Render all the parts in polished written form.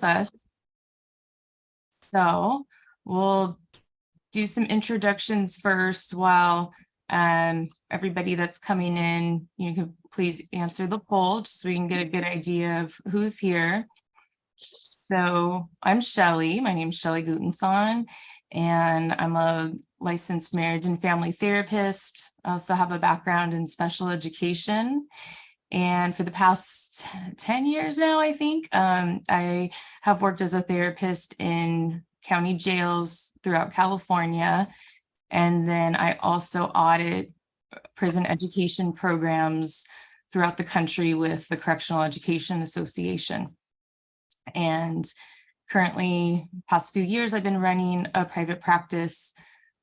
with us. So we'll do some introductions first while everybody that's coming in, you can please answer the poll just so we can get a good idea of who's here. So I'm Shelly. My name is Shelly Gutensohn, and I'm a licensed marriage and family therapist. I also have a background in special education. And for the past 10 years now, I think, I have worked as a therapist in county jails throughout California. And then I also audit prison education programs throughout the country with the Correctional Education Association. And currently, past few years, I've been running a private practice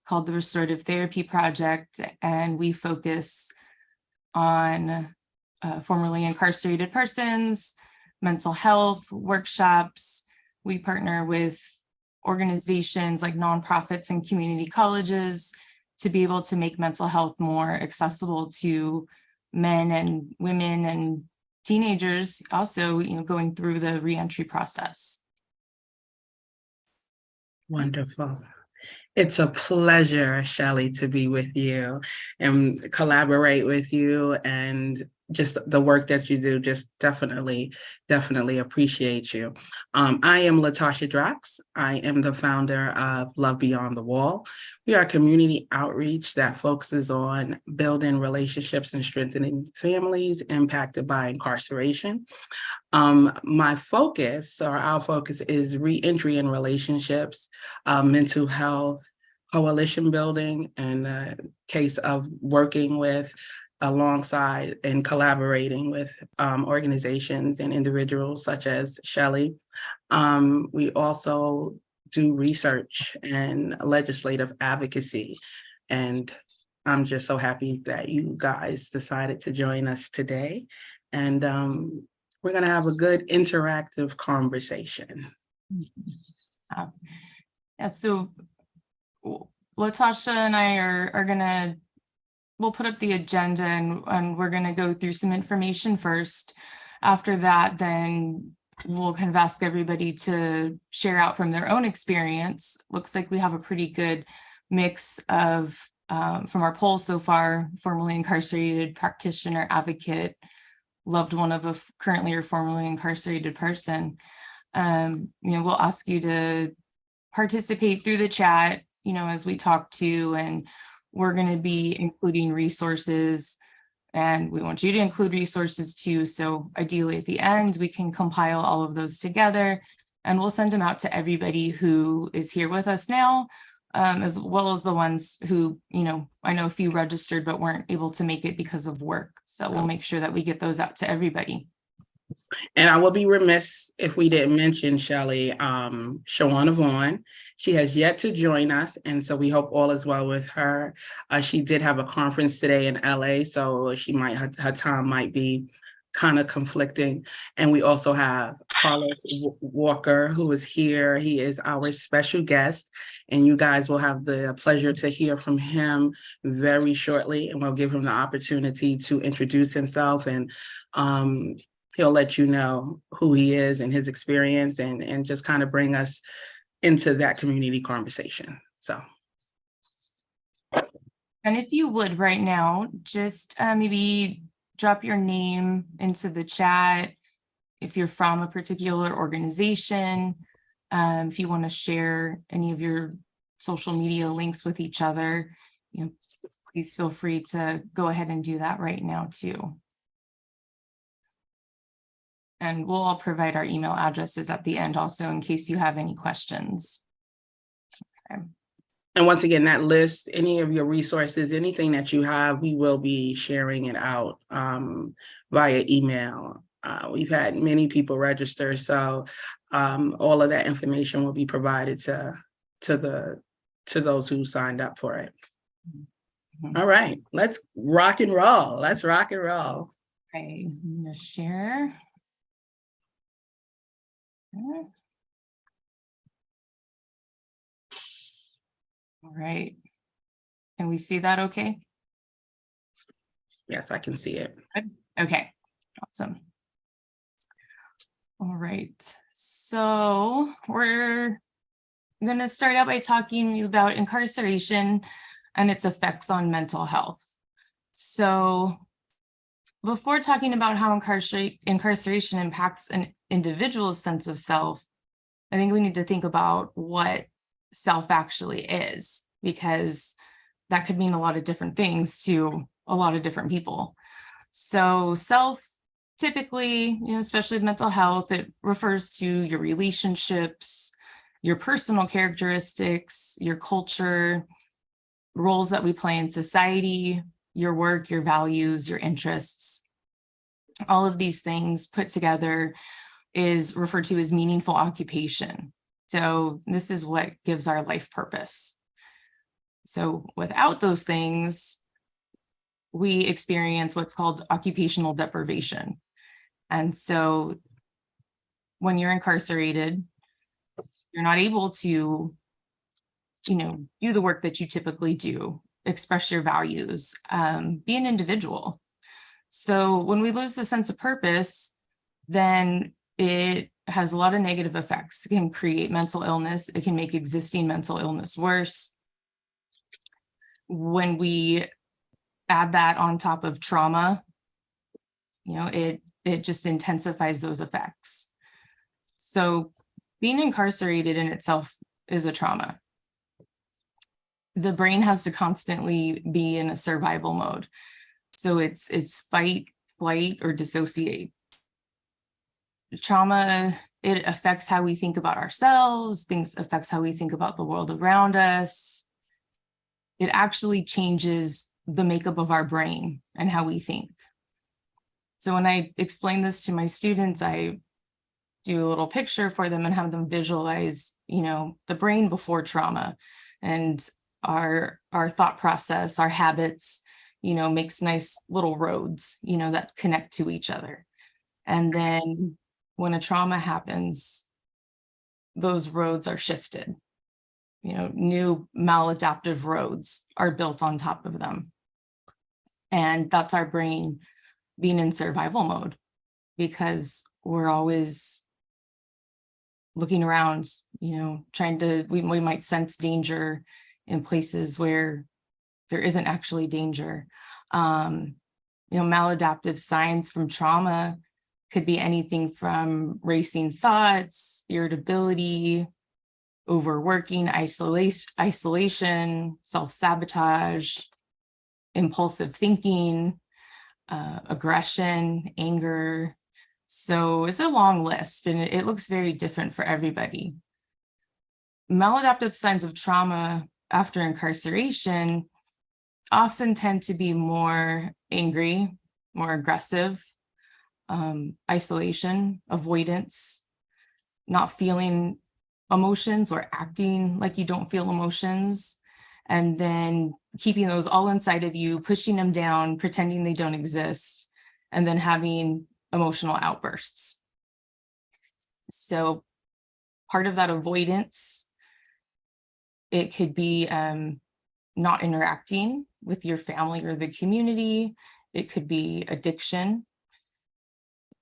called the Restorative Therapy Project, and we focus on formerly incarcerated persons, mental health workshops. We partner with organizations like nonprofits and community colleges to be able to make mental health more accessible to men and women and teenagers, also, going through the reentry process. Wonderful. It's a pleasure, Shelly, to be with you and collaborate with you, and just the work that you do, just definitely appreciate you. I am Latasha Drax. I am the founder of Love Beyond the Wall. We are a community outreach that focuses on building relationships and strengthening families impacted by incarceration. My focus, or our focus, is reentry in relationships, mental health, coalition building, and a case of working with, alongside, and collaborating with organizations and individuals such as Shelly. We also do research and legislative advocacy, and I'm just so happy that you guys decided to join us today. And we're going to have a good interactive conversation. Yeah, so Latasha and I are gonna, we'll put up the agenda and we're gonna go through some information first. After that, then we'll kind of ask everybody to share out from their own experience. Looks like we have a pretty good mix of, from our poll so far, formerly incarcerated, practitioner, advocate, loved one of a currently or formerly incarcerated person. We'll ask you to participate through the chat, as we talk to, and we're going to be including resources, and we want you to include resources too. So ideally at the end, we can compile all of those together and we'll send them out to everybody who is here with us now, as well as the ones who, I know a few registered but weren't able to make it because of work. So we'll make sure that we get those out to everybody. And I will be remiss if we didn't mention Shelly, Shawana Vaughn. She has yet to join us, and so we hope all is well with her. She did have a conference today in LA, so her time might be kind of conflicting. And we also have Carlos Walker, who is here. He is our special guest, and you guys will have the pleasure to hear from him very shortly, and we'll give him the opportunity to introduce himself, and he'll let you know who he is and his experience, and just kind of bring us into that community conversation. So. And if you would right now, just maybe drop your name into the chat. If you're from a particular organization, if you want to share any of your social media links with each other, please feel free to go ahead and do that right now too. And we'll all provide our email addresses at the end also in case you have any questions. Okay. And once again, that list, any of your resources, anything that you have, we will be sharing it out via email. We've had many people register, so all of that information will be provided to those who signed up for it. Mm-hmm. All right, let's rock and roll. Let's rock and roll. Okay, I'm gonna share. All right. Can we see that okay? Yes, I can see it. Good. Okay, awesome. All right, So we're going to start out by talking about incarceration and its effects on mental health. So before talking about how incarceration impacts an individual's sense of self, I think we need to think about what self actually is, because that could mean a lot of different things to a lot of different people. So self, typically, especially with mental health, it refers to your relationships, your personal characteristics, your culture, roles that we play in society, your work, your values, your interests. All of these things put together is referred to as meaningful occupation. So this is what gives our life purpose. So without those things, we experience what's called occupational deprivation. And so when you're incarcerated, you're not able to, do the work that you typically do, express your values, be an individual. So when we lose the sense of purpose, then it has a lot of negative effects. It can create mental illness. It can make existing mental illness worse. When we add that on top of trauma, it just intensifies those effects. So being incarcerated in itself is a trauma. The brain has to constantly be in a survival mode. So it's fight, flight, or dissociate. Trauma, it affects how we think about ourselves, affects how we think about the world around us. It actually changes the makeup of our brain and how we think. So when I explain this to my students, I do a little picture for them and have them visualize, the brain before trauma, and our thought process, our habits, makes nice little roads, that connect to each other. And then when a trauma happens, those roads are shifted. New maladaptive roads are built on top of them. And that's our brain being in survival mode, because we're always looking around, we might sense danger in places where there isn't actually danger. Maladaptive signs from trauma could be anything from racing thoughts, irritability, overworking, isolation, self-sabotage, impulsive thinking, aggression, anger. So it's a long list, and it looks very different for everybody. Maladaptive signs of trauma after incarceration often tend to be more angry, more aggressive, isolation, avoidance, not feeling emotions or acting like you don't feel emotions, and then keeping those all inside of you, pushing them down, pretending they don't exist, and then having emotional outbursts. So part of that avoidance, it could be not interacting with your family or the community. It could be addiction.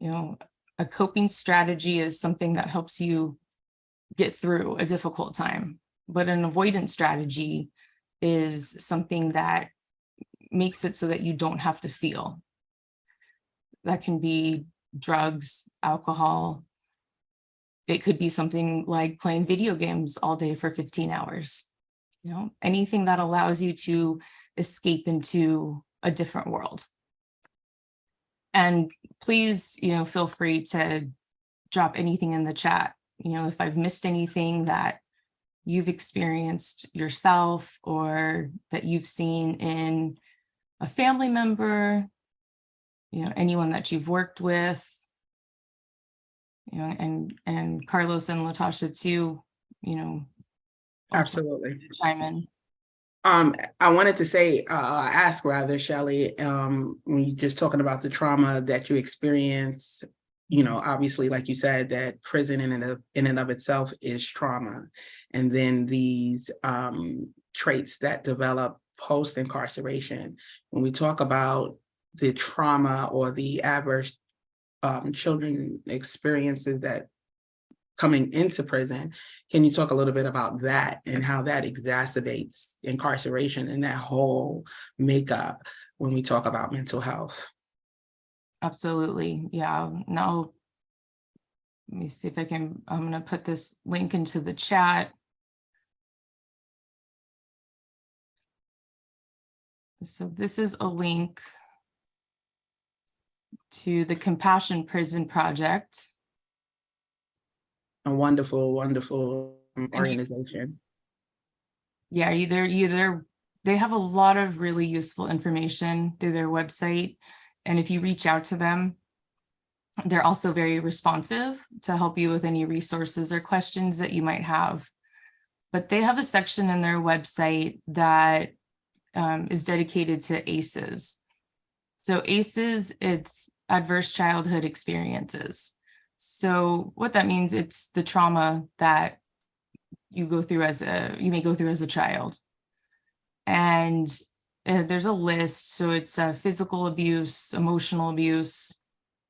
A coping strategy is something that helps you get through a difficult time, but an avoidance strategy is something that makes it so that you don't have to feel. That can be drugs, alcohol. It could be something like playing video games all day for 15 hours. Anything that allows you to escape into a different world. And please, feel free to drop anything in the chat. If I've missed anything that you've experienced yourself or that you've seen in a family member, anyone that you've worked with, and Carlos and Latasha too, Absolutely. Chime in. I wanted to say, ask rather, Shelly, when you're just talking about the trauma that you experience, obviously, like you said, that prison in and of itself is trauma. And then these traits that develop post-incarceration. When we talk about the trauma or the adverse children experiences that coming into prison. Can you talk a little bit about that and how that exacerbates incarceration and that whole makeup when we talk about mental health? Absolutely. Yeah. Now, let me see if I'm going to put this link into the chat. So this is a link to the Compassion Prison Project. A wonderful, wonderful organization. Yeah, they have a lot of really useful information through their website. And if you reach out to them, they're also very responsive to help you with any resources or questions that you might have. But they have a section in their website that is dedicated to ACEs. So ACEs, it's adverse childhood experiences. So what that means, it's the trauma that you may go through as a child. And there's a list. So it's physical abuse, emotional abuse,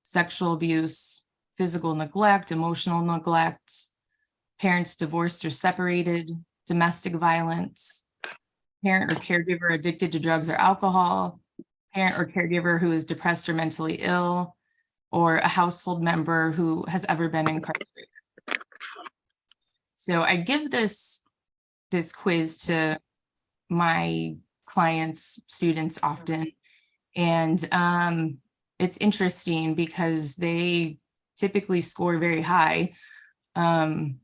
sexual abuse, physical neglect, emotional neglect, parents divorced or separated, domestic violence, parent or caregiver addicted to drugs or alcohol, parent or caregiver who is depressed or mentally ill, or a household member who has ever been incarcerated. So I give this quiz to my clients, students often, and it's interesting because they typically score very high. I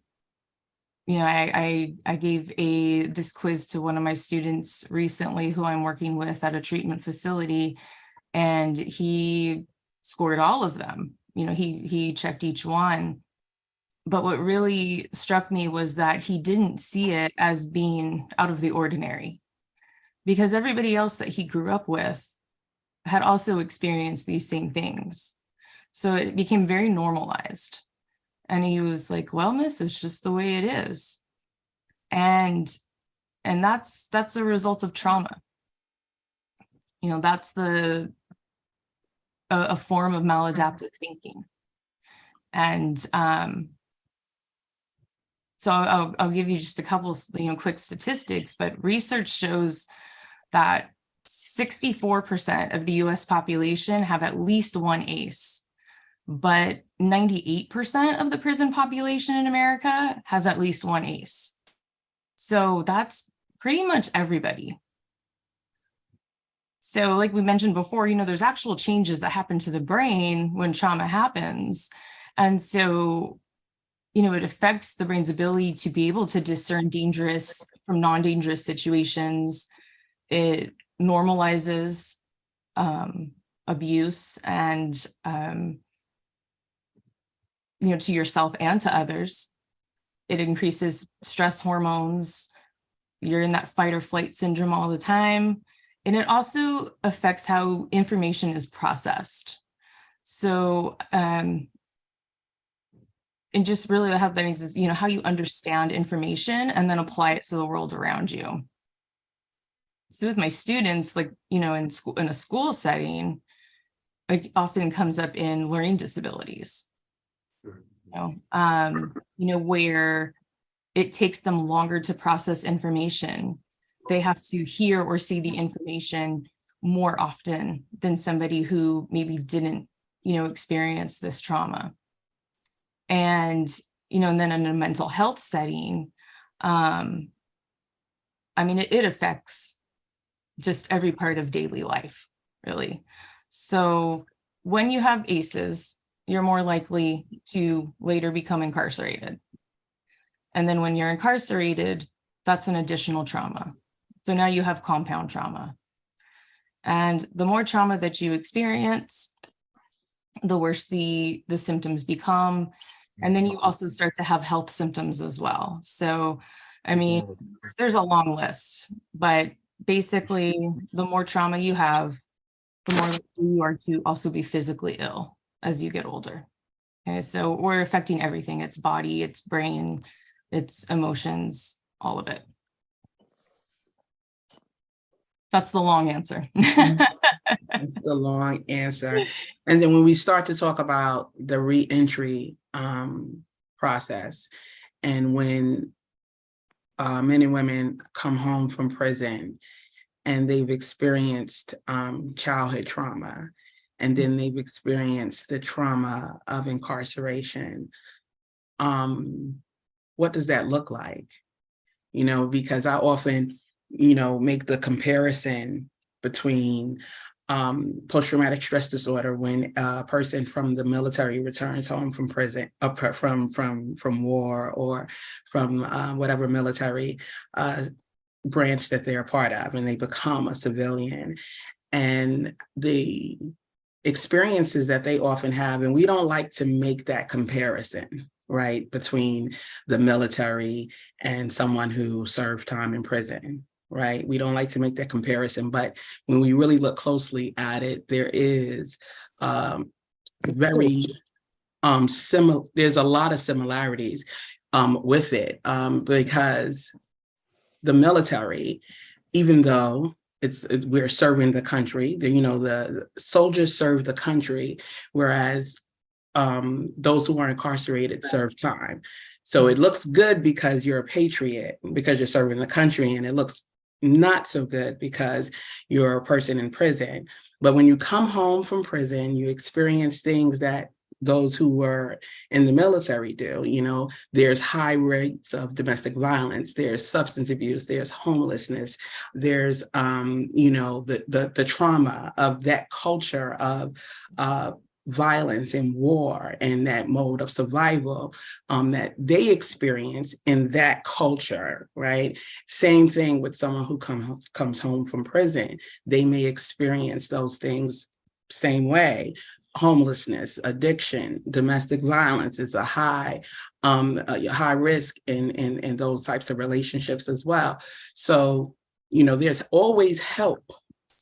gave this quiz to one of my students recently who I'm working with at a treatment facility, and he scored all of them. He checked each one. But what really struck me was that he didn't see it as being out of the ordinary, because everybody else that he grew up with had also experienced these same things. So it became very normalized. And he was like, well, miss, it's just the way it is. And that's a result of trauma. That's a form of maladaptive thinking. And so I'll give you just a couple, quick statistics, but research shows that 64% of the US population have at least one ACE, but 98% of the prison population in America has at least one ACE. So that's pretty much everybody. So like we mentioned before, there's actual changes that happen to the brain when trauma happens. And so, it affects the brain's ability to be able to discern dangerous from non-dangerous situations. It normalizes abuse and, to yourself and to others. It increases stress hormones. You're in that fight or flight syndrome all the time. And it also affects how information is processed. So, and just really what that means is, how you understand information and then apply it to the world around you. So with my students, like, in a school setting, it often comes up in learning disabilities, where it takes them longer to process information. They have to hear or see the information more often than somebody who maybe didn't, experience this trauma. And, and then in a mental health setting, it affects just every part of daily life, really. So when you have ACEs, you're more likely to later become incarcerated. And then when you're incarcerated, that's an additional trauma. So now you have compound trauma. And the more trauma that you experience, the worse the symptoms become. And then you also start to have health symptoms as well. So, there's a long list, but basically the more trauma you have, the more likely you are to also be physically ill as you get older. Okay, so we're affecting everything. It's body, it's brain, it's emotions, all of it. That's the long answer. That's the long answer. And then when we start to talk about the reentry process. And when men and women come home from prison and they've experienced childhood trauma, and then they've experienced the trauma of incarceration, what does that look like? You know, because I often, you know, make the comparison between post-traumatic stress disorder when a person from the military returns home from prison, from war, or from whatever military branch that they're a part of, and they become a civilian, and the experiences that they often have, and we don't like to make that comparison, right, between the military and someone who served time in prison, right? We don't like to make that comparison, but when we really look closely at it, there is very similar, there's a lot of similarities with it, because the military, even though we're serving the country, the soldiers serve the country, whereas those who are incarcerated serve time. So it looks good because you're a patriot, because you're serving the country, and it looks not so good because you're a person in prison. But when you come home from prison, you experience things that those who were in the military do. You know, there's high rates of domestic violence, there's substance abuse, there's homelessness, there's the trauma of that culture of violence and war, and that mode of survival that they experience in that culture, right? Same thing with someone who comes home from prison. They may experience those things same way. Homelessness, addiction, domestic violence is a high risk in those types of relationships as well. So, there's always help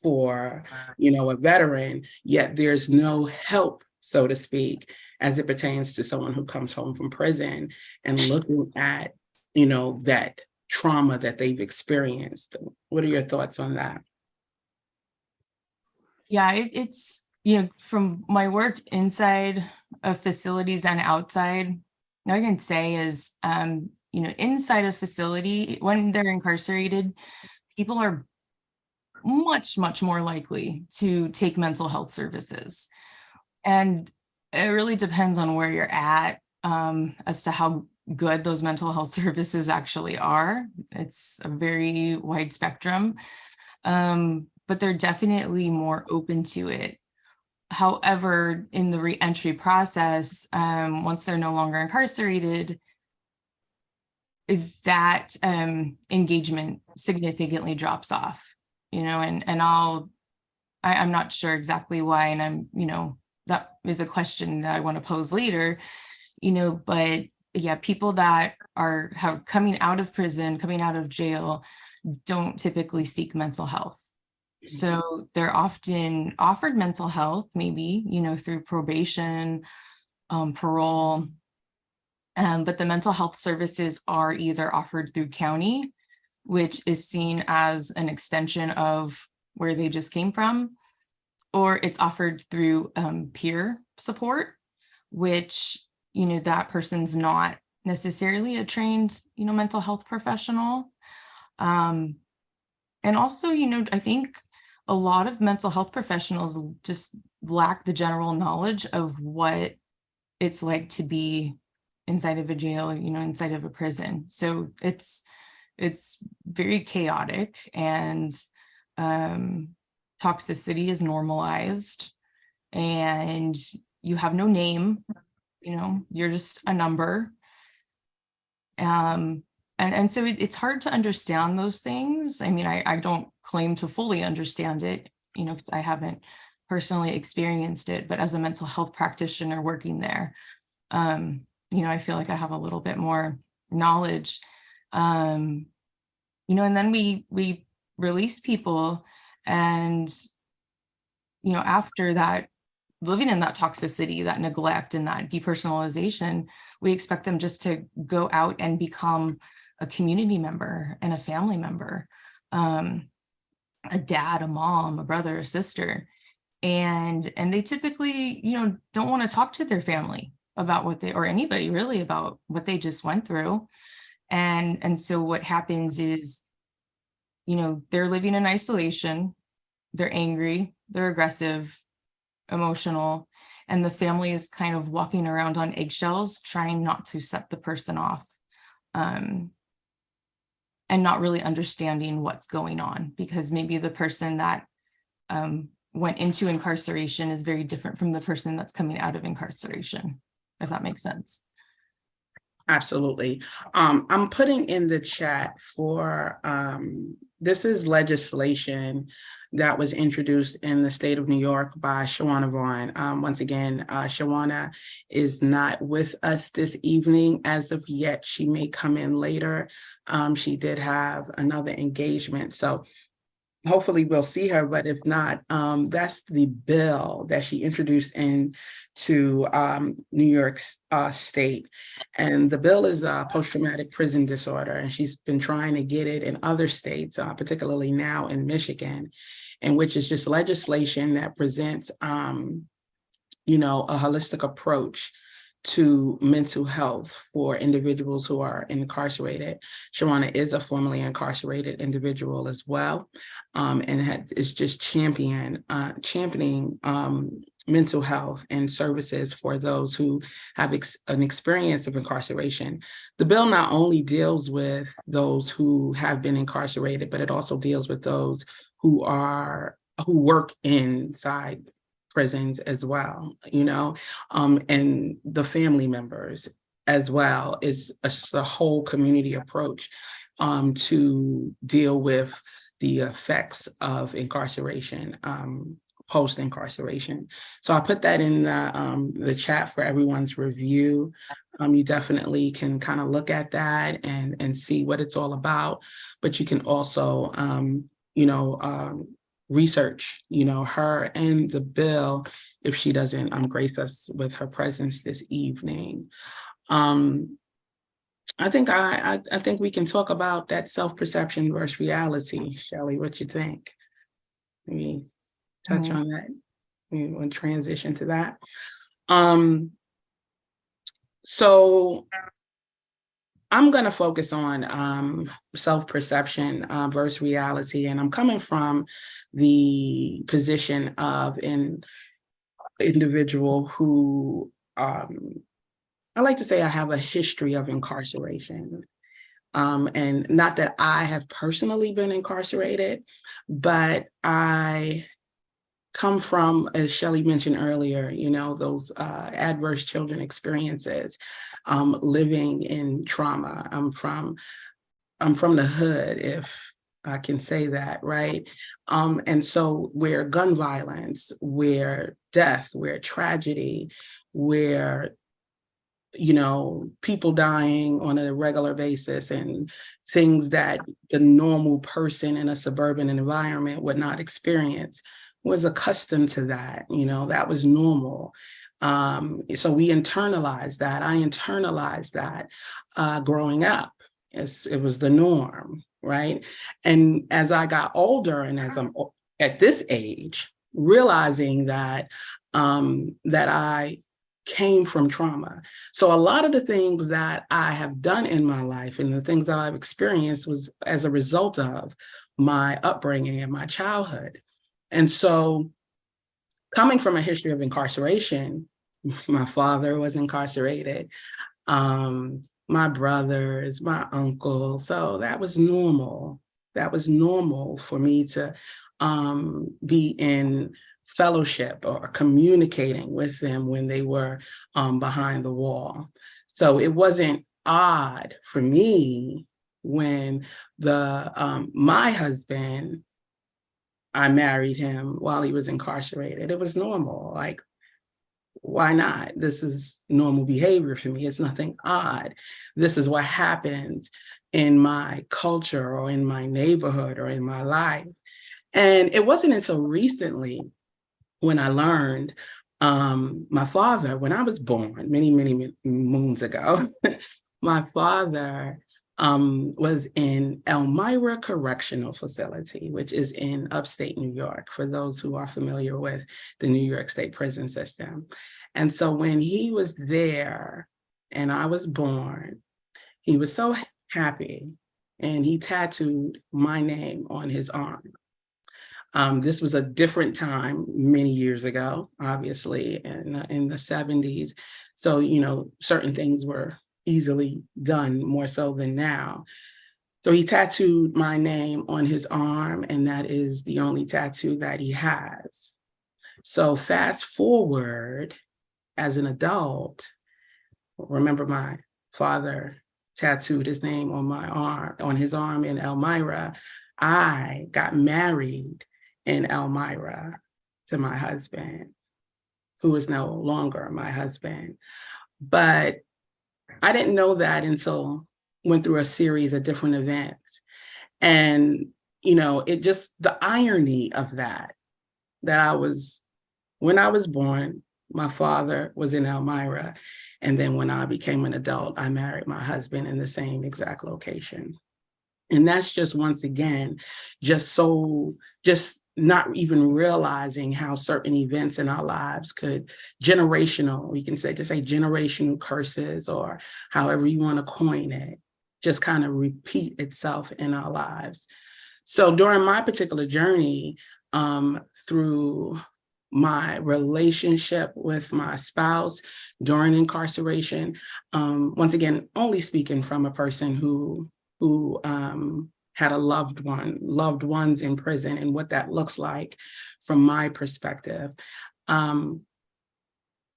for, a veteran, yet there's no help, so to speak, as it pertains to someone who comes home from prison and looking at, that trauma that they've experienced. What are your thoughts on that? Yeah, it's, from my work inside of facilities and outside, what I can say is, inside a facility, when they're incarcerated, people are much, much more likely to take mental health services. And it really depends on where you're at, as to how good those mental health services actually are. It's a very wide spectrum, but they're definitely more open to it. However, in the reentry process, once they're no longer incarcerated, that engagement significantly drops off, and I'm not sure exactly why, and that is a question that I want to pose later, but yeah, people that have coming out of prison, coming out of jail, don't typically seek mental health. So they're often offered mental health, maybe, through probation, parole, but the mental health services are either offered through county, which is seen as an extension of where they just came from, or it's offered through peer support, which, that person's not necessarily a trained, mental health professional. And also, I think a lot of mental health professionals just lack the general knowledge of what it's like to be inside of a jail, inside of a prison. So it's very chaotic, and toxicity is normalized, and you have no name, you're just a number. And so it's hard to understand those things. I mean, I don't claim to fully understand it, because I haven't personally experienced it, but as a mental health practitioner working there, I feel like I have a little bit more knowledge, and then we release people, and, after that, living in that toxicity, that neglect, and that depersonalization, we expect them just to go out and become a community member and a family member, a dad, a mom, a brother, a sister. And they typically, don't want to talk to their family about what they, or anybody really, about what they just went through. And so what happens is, you know, they're living in isolation, they're angry, they're aggressive, emotional, and the family is kind of walking around on eggshells, trying not to set the person off, and not really understanding what's going on, because maybe the person that went into incarceration is very different from the person that's coming out of incarceration, if that makes sense. Absolutely. I'm putting in the chat for, this is legislation that was introduced in the state of New York by Shawana Vaughn. Once again, Shawana is not with us this evening as of yet. She may come in later. She did have another engagement, so hopefully we'll see her, but if not, that's the bill that she introduced into New York State. And the bill is post-traumatic prison disorder, and she's been trying to get it in other states, particularly now in Michigan, and which is just legislation that presents, you know, a holistic approach to mental health for individuals who are incarcerated. Shawana is a formerly incarcerated individual as well, and is just championing mental health and services for those who have an experience of incarceration. The bill not only deals with those who have been incarcerated, but it also deals with those who work inside prisons as well, you know, and the family members as well. It's a whole community approach to deal with the effects of incarceration, post-incarceration. So I put that in the chat for everyone's review. You definitely can kind of look at that and see what it's all about, but you can also, you know, research, you know, her and the bill if she doesn't grace us with her presence this evening. I think we can talk about that self-perception versus reality. Shelly, what you think? Maybe touch on that. We want to transition to that. So I'm going to focus on self-perception versus reality, and I'm coming from the position of an individual who, I like to say I have a history of incarceration. And not that I have personally been incarcerated, but I come from, as Shelly mentioned earlier, you know, those adverse children experiences, living in trauma. I'm from the hood, if I can say that, right? And so where gun violence, where death, where tragedy, where, you know, people dying on a regular basis and things that the normal person in a suburban environment would not experience, was accustomed to that, you know, that was normal. So we internalized that. I internalized that growing up. It was the norm, right? And as I got older and as I'm at this age, realizing that that I came from trauma. So a lot of the things that I have done in my life and the things that I've experienced was as a result of my upbringing and my childhood. And so coming from a history of incarceration, my father was incarcerated, my brothers, my uncles. So that was normal. That was normal for me to be in fellowship or communicating with them when they were behind the wall. So it wasn't odd for me when my husband, I married him while he was incarcerated. It was normal. Like, why not? This is normal behavior for me. It's nothing odd. This is what happens in my culture or in my neighborhood or in my life. And it wasn't until recently when I learned my father, when I was born many, many moons ago, my father was in Elmira Correctional Facility, which is in upstate New York, for those who are familiar with the New York State prison system. And so when he was there and I was born, he was so happy, and he tattooed my name on his arm. This was a different time many years ago, obviously, in the 70s. So, you know, certain things were easily done more so than now. So he tattooed my name on his arm, and that is the only tattoo that he has. So fast forward as an adult, remember my father tattooed his name on my arm, on his arm in Elmira. I got married in Elmira to my husband, who is no longer my husband. But I didn't know that until went through a series of different events. And, you know, it just, the irony of that when I was born, my father was in Elmira. And then when I became an adult, I married my husband in the same exact location. And that's just, once again, just not even realizing how certain events in our lives could we can say generational curses, or however you want to coin it, just kind of repeat itself in our lives. So during my particular journey, through my relationship with my spouse during incarceration, once again, only speaking from a person who had a loved ones in prison, and what that looks like from my perspective.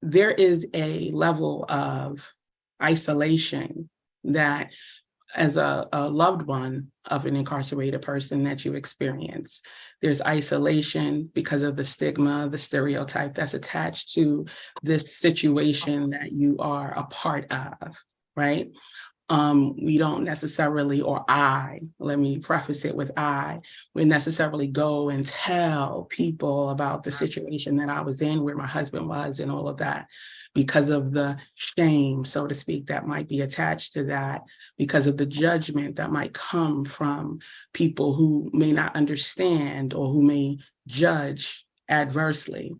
There is a level of isolation that, as a loved one of an incarcerated person, that you experience. There's isolation because of the stigma, the stereotype that's attached to this situation that you are a part of, right? We don't necessarily, let me preface it with we necessarily go and tell people about the situation that I was in, where my husband was, and all of that, because of the shame, so to speak, that might be attached to that, because of the judgment that might come from people who may not understand or who may judge adversely.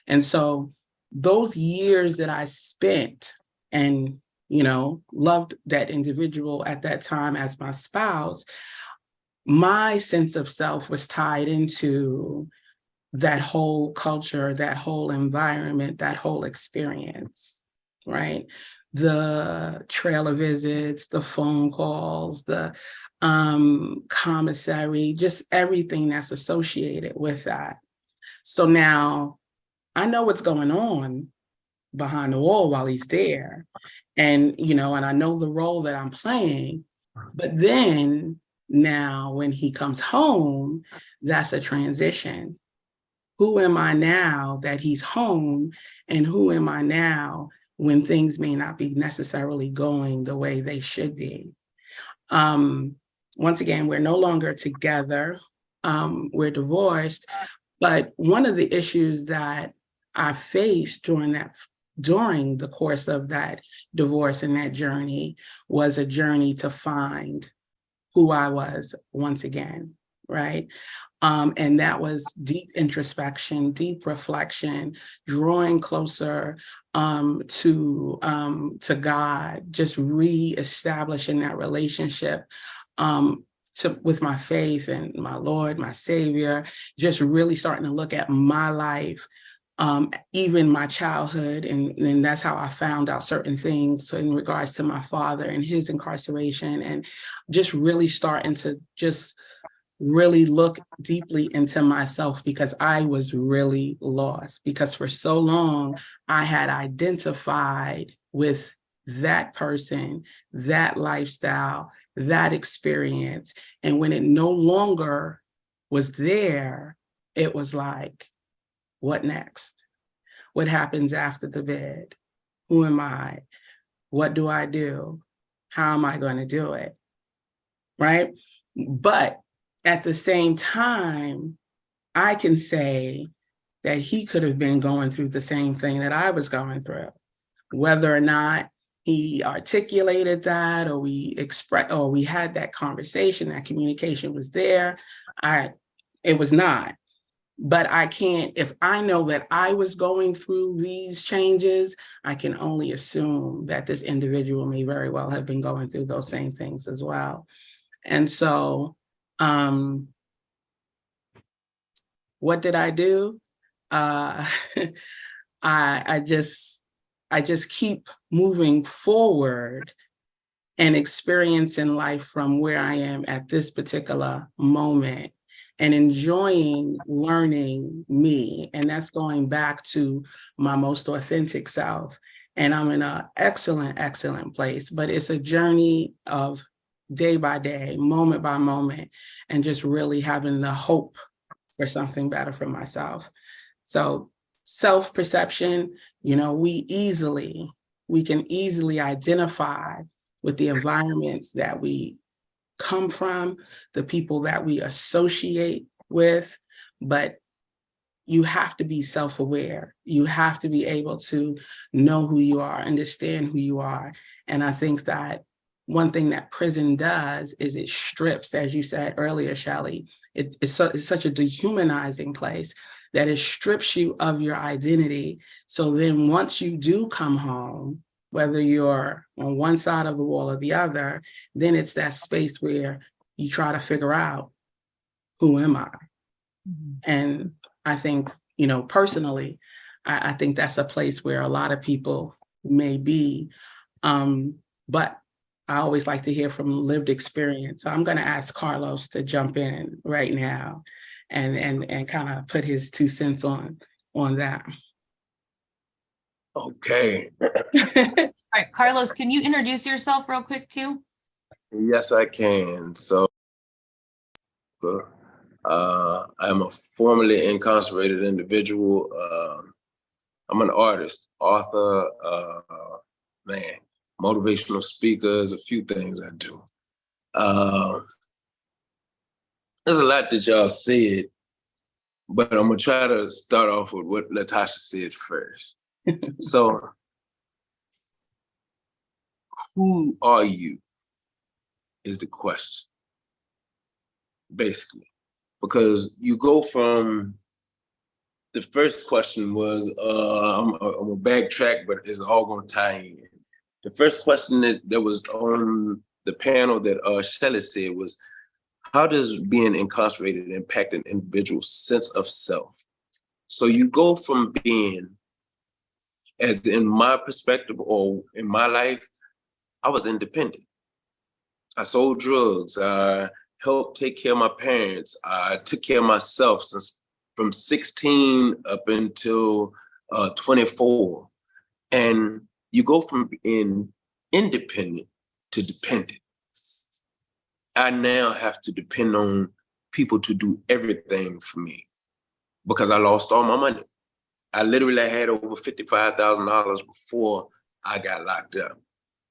And so those years that I spent and, you know, loved that individual at that time as my spouse, my sense of self was tied into that whole culture, that whole environment, that whole experience, right? The trailer visits, the phone calls, the commissary, just everything that's associated with that. So now I know what's going on behind the wall while he's there. And, you know, and I know the role that I'm playing, but then now when he comes home, that's a transition. Who am I now that he's home? And who am I now when things may not be necessarily going the way they should be? Once again, we're no longer together. We're divorced. But one of the issues that I faced during the course of that divorce and that journey was a journey to find who I was once again, right? And that was deep introspection, deep reflection, drawing closer to God, just reestablishing that relationship with my faith and my Lord, my Savior, just really starting to look at my life, even my childhood. And that's how I found out certain things in regards to my father and his incarceration, and just really starting to just really look deeply into myself, because I was really lost, because for so long I had identified with that person, that lifestyle, that experience. And when it no longer was there, it was like, what next? What happens after the bed? Who am I? What do I do? How am I going to do it? Right? But at the same time, I can say that he could have been going through the same thing that I was going through, whether or not he articulated that, or we had that conversation, that communication was there. It was not. But I can't, if I know that I was going through these changes, I can only assume that this individual may very well have been going through those same things as well. And so, what did I do? I just keep moving forward and experiencing life from where I am at this particular moment, and enjoying learning me. And that's going back to my most authentic self. And I'm in an excellent, excellent place, but it's a journey of day by day, moment by moment, and just really having the hope for something better for myself. So self-perception, we can easily identify with the environments that we come from, the people that we associate with, but you have to be self-aware. You have to be able to know who you are, understand who you are. And I think that one thing that prison does is it strips, as you said earlier, Shelly, it's such a dehumanizing place that it strips you of your identity. So then once you do come home, whether you're on one side of the wall or the other, then it's that space where you try to figure out, who am I? Mm-hmm. And I think, personally, I think that's a place where a lot of people may be. But I always like to hear from lived experience. So I'm going to ask Carlos to jump in right now and kind of put his 2 cents on that. Okay. All right, Carlos, can you introduce yourself real quick too? Yes, I can. So I'm a formerly incarcerated individual. I'm an artist, author, motivational speaker. There's a few things I do. There's a lot that y'all said, but I'm gonna try to start off with what Latasha said first. So, who are you is the question, basically. Because you go from, the first question was, I'm gonna backtrack, but it's all gonna tie in. The first question that was on the panel that Shelly said was, how does being incarcerated impact an individual's sense of self? So you go from being, as in my perspective or in my life, I was independent. I sold drugs. I helped take care of my parents. I took care of myself since from 16 up until 24. And you go from being independent to dependent. I now have to depend on people to do everything for me because I lost all my money. I literally had over $55,000 before I got locked up.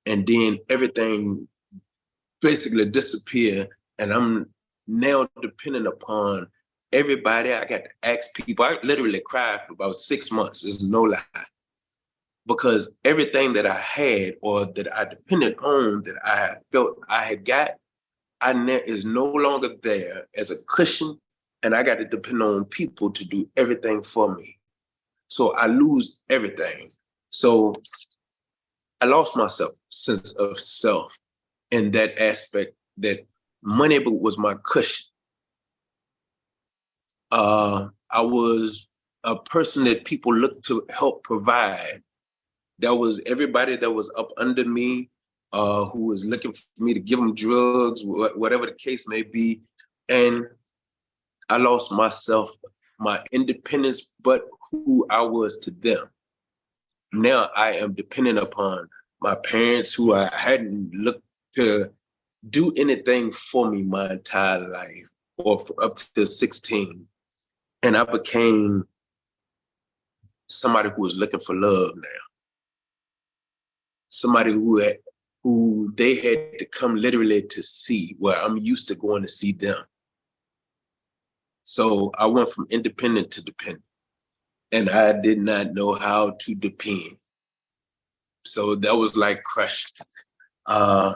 And then everything basically disappeared, and I'm now dependent upon everybody. I got to ask people. I literally cried for about 6 months. There's no lie. Because everything that I had or that I depended on, that I felt I had got, is no longer there as a cushion, and I got to depend on people to do everything for me. So I lose everything. So I lost my sense of self in that aspect, that money was my cushion. I was a person that people looked to help provide. That was everybody that was up under me, who was looking for me to give them drugs, whatever the case may be. And I lost myself, my independence, but who I was to them. Now I am dependent upon my parents, who I hadn't looked to do anything for me my entire life, or up to 16. And I became somebody who was looking for love now. Somebody who they had to come literally to see, where I'm used to going to see them. So I went from independent to dependent, and I did not know how to depend. So that was like crushed. I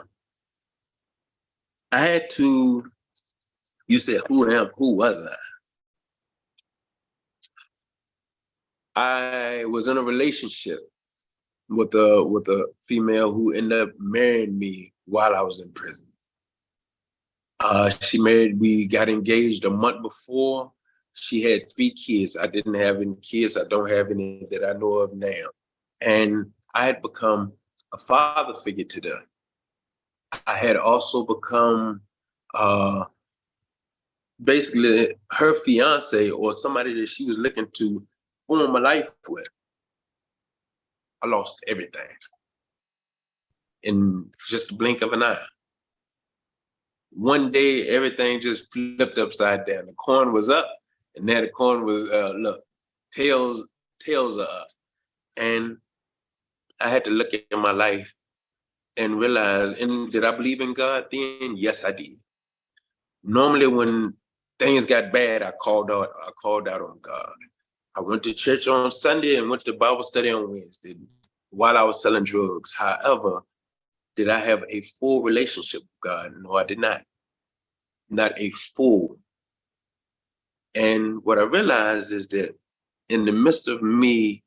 had to, you said, who was I? I was in a relationship with a female who ended up marrying me while I was in prison. We got engaged a month before. She had 3 kids. I didn't have any kids. I don't have any that I know of now. And I had become a father figure to them. I had also become basically her fiance, or somebody that she was looking to form a life with. I lost everything in just a blink of an eye. One day, everything just flipped upside down. The coin was up, and now the coin was, look, tails are up. And I had to look at my life and realize, and did I believe in God then? Yes, I did. Normally when things got bad, I called out on God. I went to church on Sunday and went to Bible study on Wednesday while I was selling drugs. However, did I have a full relationship with God? No, I did not. Not a full. And what I realized is that in the midst of me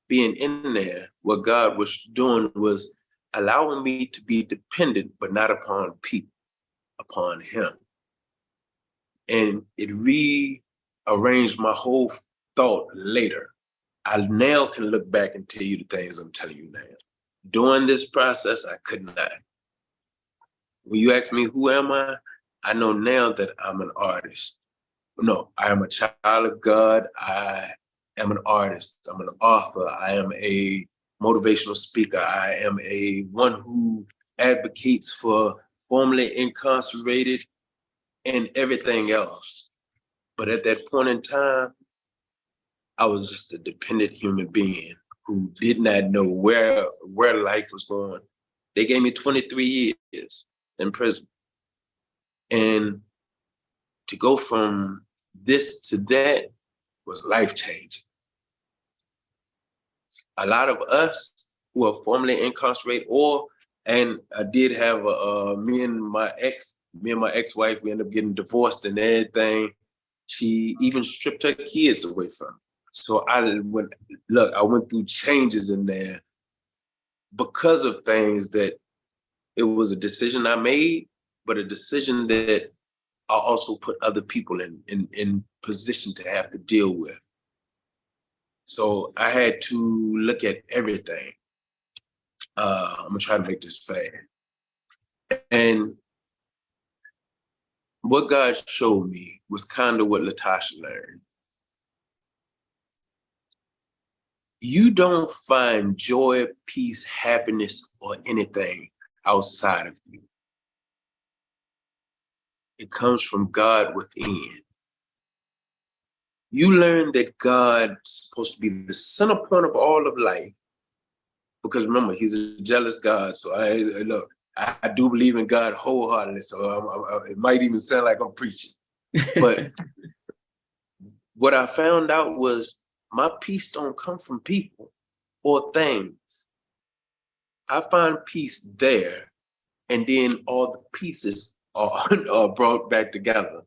being in there, what God was doing was allowing me to be dependent, but not upon people, upon Him. And it rearranged my whole thought later. I now can look back and tell you the things I'm telling you now. During this process, I could not. When you ask me, who am I know now that I'm an artist. No, I am a child of God. I am an artist. I'm an author. I am a motivational speaker. I am a one who advocates for formerly incarcerated and everything else. But at that point in time, I was just a dependent human being who did not know where life was going. They gave me 23 years in prison. And to go from this to that was life-changing. A lot of us who are formerly incarcerated, and I did have me and my ex-wife, we ended up getting divorced and everything. She even stripped her kids away from me. So I went through changes in there because of things that it was a decision I made, but a decision that I also put other people in position to have to deal with. So I had to look at everything. I'm gonna try to make this fair. And what God showed me was kind of what Latasha learned. You don't find joy, peace, happiness, or anything outside of you. It comes from God within. You learn that God's supposed to be the center point of all of life. Because remember, He's a jealous God. So I do believe in God wholeheartedly. So it might even sound like I'm preaching. But what I found out was my peace don't come from people or things. I find peace there, and then all the pieces are brought back together.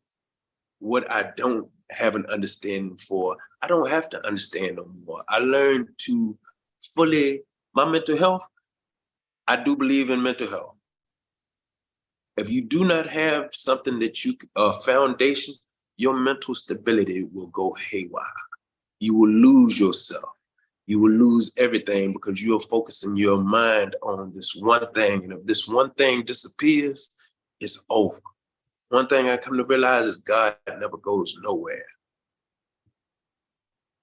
What I don't have an understanding for, I don't have to understand no more. I learned to my mental health, I do believe in mental health. If you do not have something that foundation, your mental stability will go haywire. You will lose yourself. You will lose everything because you are focusing your mind on this one thing. And if this one thing disappears, it's over. One thing I come to realize is God never goes nowhere.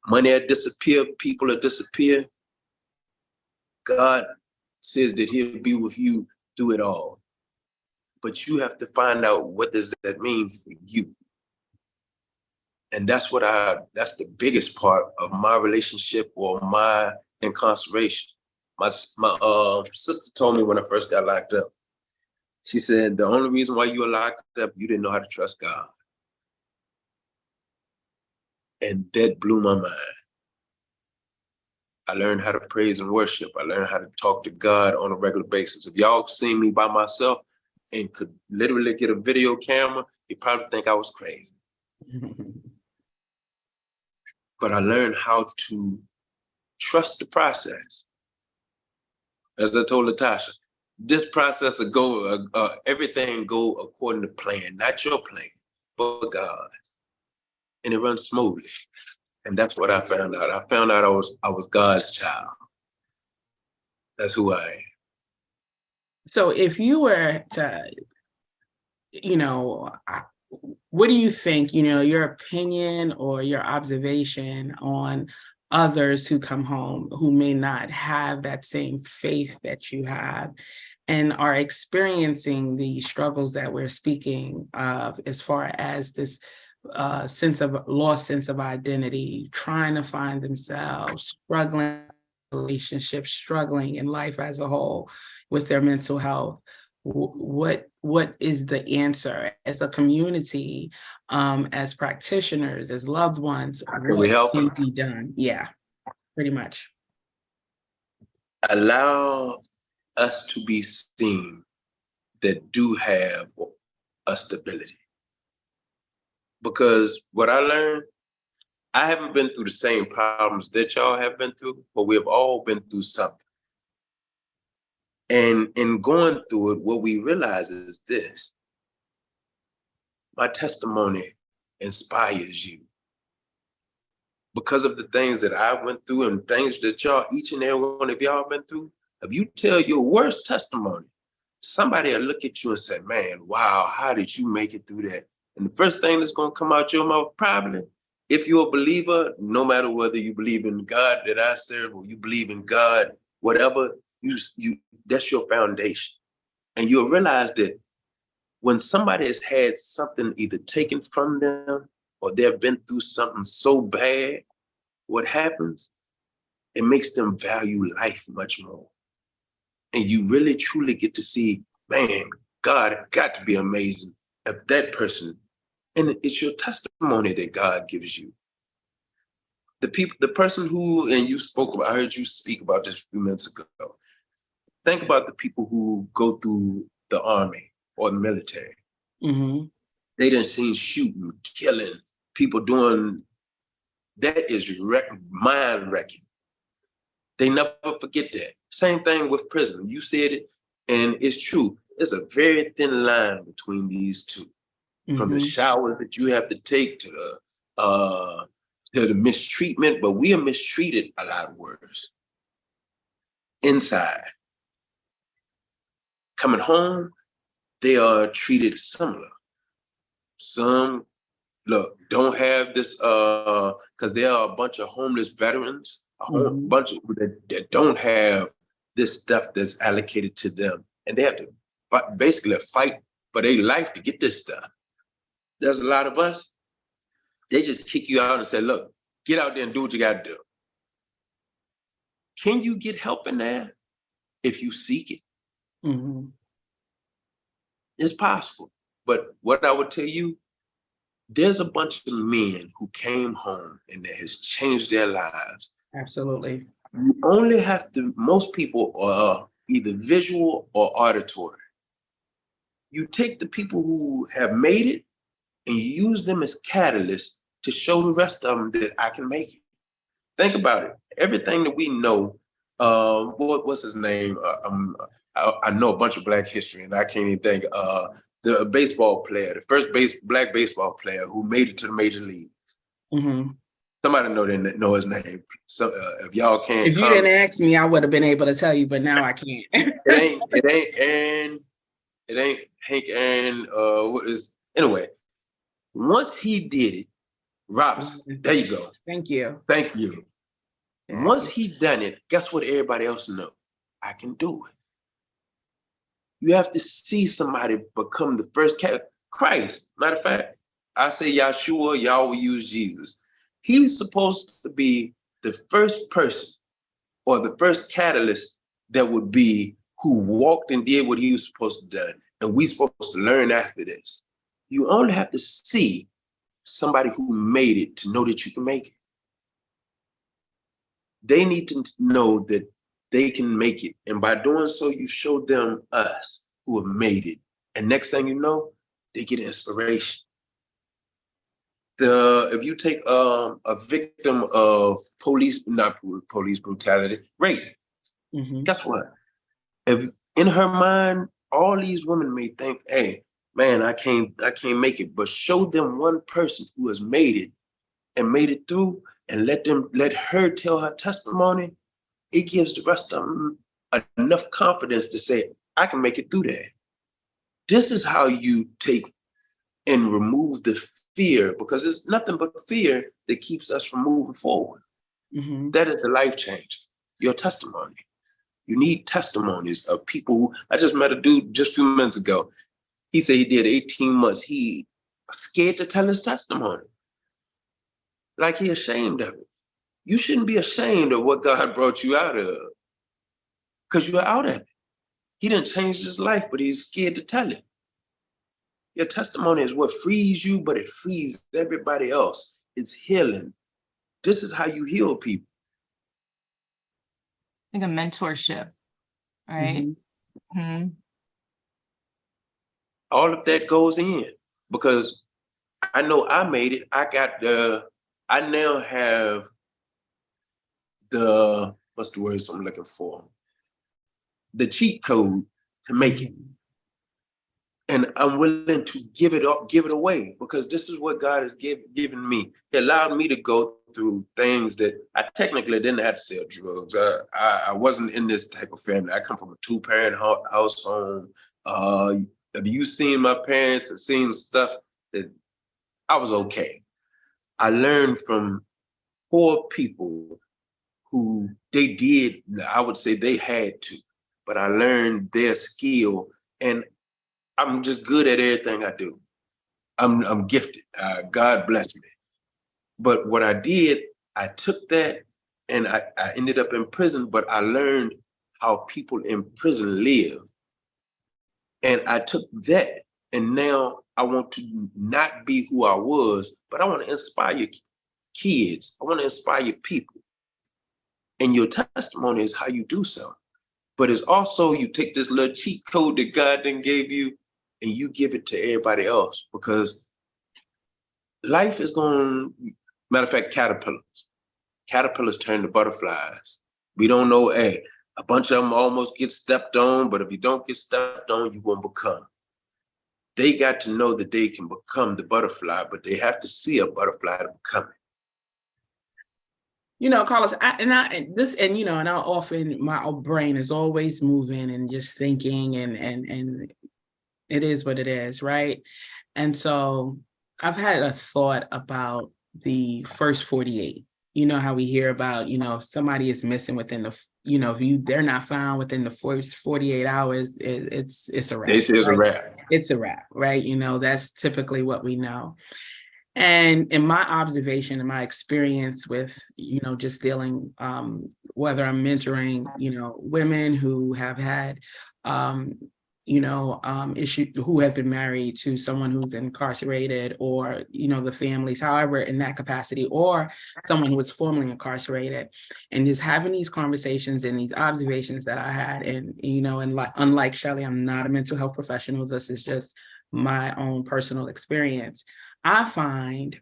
Money will disappear, people will disappear. God says that He'll be with you through it all. But you have to find out, what does that mean for you? And that's the biggest part of my relationship or my incarceration. My sister told me when I first got locked up, she said, the only reason why you were locked up, you didn't know how to trust God. And that blew my mind. I learned how to praise and worship. I learned how to talk to God on a regular basis. If y'all seen me by myself and could literally get a video camera, you probably think I was crazy. But I learned how to trust the process. As I told Latasha, this process will go, everything go according to plan, not your plan, but God's. And it runs smoothly. And that's what I found out. I found out I was God's child. That's who I am. So if you were to, what do you think, your opinion or your observation on others who come home who may not have that same faith that you have and are experiencing the struggles that we're speaking of as far as this lost sense of identity, trying to find themselves, struggling in relationships, struggling in life as a whole with their mental health? What is the answer as a community, as practitioners, as loved ones? What can be done? Yeah, pretty much. Allow us to be seen that do have a stability. Because what I learned, I haven't been through the same problems that y'all have been through, but we have all been through something. And in going through it, what we realize is this: my testimony inspires you. Because of the things that I went through and things that y'all, each and every one of y'all been through, if you tell your worst testimony, somebody will look at you and say, man, wow, how did you make it through that? And the first thing that's gonna come out your mouth, probably, if you're a believer, no matter whether you believe in God that I serve or you believe in God, whatever, you that's your foundation. And you'll realize that when somebody has had something either taken from them or they've been through something so bad, what happens? It makes them value life much more. And you really truly get to see, man, God got to be amazing if that person, and it's your testimony that God gives you. The person who, and you spoke about, I heard you speak about this a few minutes ago. Think about the people who go through the army or the military. Mm-hmm. They done seen shooting, killing, people doing, that is mind-wrecking. They never forget that. Same thing with prison. You said it, and it's true. There's a very thin line between these two. Mm-hmm. From the shower that you have to take to the mistreatment, but we are mistreated a lot worse. Inside. Coming home, they are treated similar. Some, look, don't have this, because there are a bunch of homeless veterans, a bunch of people that don't have this stuff that's allocated to them. And they have to basically fight for their life to get this stuff. There's a lot of us, they just kick you out and say, look, get out there and do what you got to do. Can you get help in there if you seek it? Mm-hmm. It's possible. But what I would tell you, there's a bunch of men who came home and that has changed their lives. Absolutely. You only have to, most people are either visual or auditory. You take the people who have made it and you use them as catalysts to show the rest of them that I can make it. Think about it. Everything that we know, what's his name? I know a bunch of Black history and I can't even think. The baseball player, the first Black baseball player who made it to the major leagues. Mm-hmm. Somebody know his name. So if y'all can't, if you didn't ask me, I would have been able to tell you, but now I can't. it ain't Aaron. It ain't Hank Aaron. What is, anyway? Once he did it, Robinson. There you go. Thank you. Thank you. Yeah. Once he done it, guess what? Everybody else know. I can do it. You have to see somebody become the first Christ. Matter of fact, I say Yahshua, y'all will use Jesus. He's supposed to be the first person or the first catalyst that would be who walked and did what he was supposed to do. And we supposed to learn after this. You only have to see somebody who made it to know that you can make it. They need to know that they can make it. And by doing so, you show them us who have made it. And next thing you know, they get inspiration. If you take a victim of not police brutality, rape, guess what? If in her mind, all these women may think, hey, man, I can't make it, but show them one person who has made it and made it through, and let her tell her testimony. It gives the rest of them enough confidence to say, I can make it through that. This is how you take and remove the fear, because it's nothing but fear that keeps us from moving forward. That is the life change, your testimony. You need testimonies of people who, I just met a dude just a few minutes ago. He said he did 18 months. He was scared to tell his testimony. Like he ashamed of it. You shouldn't be ashamed of what God brought you out of, because you're out of it. He didn't change his life, but he's scared to tell it. Your testimony is what frees you, but it frees everybody else. It's healing. This is how you heal people. Like a mentorship, right? All of that goes in, because I know I made it. I now have what's the words I'm looking for? The cheat code to make it. And I'm willing to give it away, because this is what God has given me. He allowed me to go through things that I technically didn't have to sell drugs. I wasn't in this type of family. I come from a 2-parent household. Have you seen my parents and seen stuff that I was okay? I learned from poor people who I would say they had to, but I learned their skill, and I'm just good at everything I do. I'm gifted. God bless me. But what I did, I took that and I ended up in prison, but I learned how people in prison live. And I took that, and now I want to not be who I was, but I want to inspire kids. I want to inspire people. And your testimony is how you do so. But it's also, you take this little cheat code that God then gave you, and you give it to everybody else, because life is going, matter of fact, caterpillars turn to butterflies. We don't know, hey, a bunch of them almost get stepped on, but if you don't get stepped on, you won't become. They got to know that they can become the butterfly, but they have to see a butterfly to become it. Carlos, and I often, my brain is always moving and just thinking, and it is what it is, right? And so I've had a thought about the first 48. You know how we hear about, if somebody is missing within the, if they're not found within the first 48 hours, it's a wrap. They say it's right? a wrap. It's a wrap, right? That's typically what we know. And in my observation and my experience with, just dealing, whether I'm mentoring, women who have had, issues, who have been married to someone who's incarcerated, or, the families, however, in that capacity, or someone who was formerly incarcerated, and just having these conversations and these observations that I had. And, unlike Shelly, I'm not a mental health professional. This is just my own personal experience. I find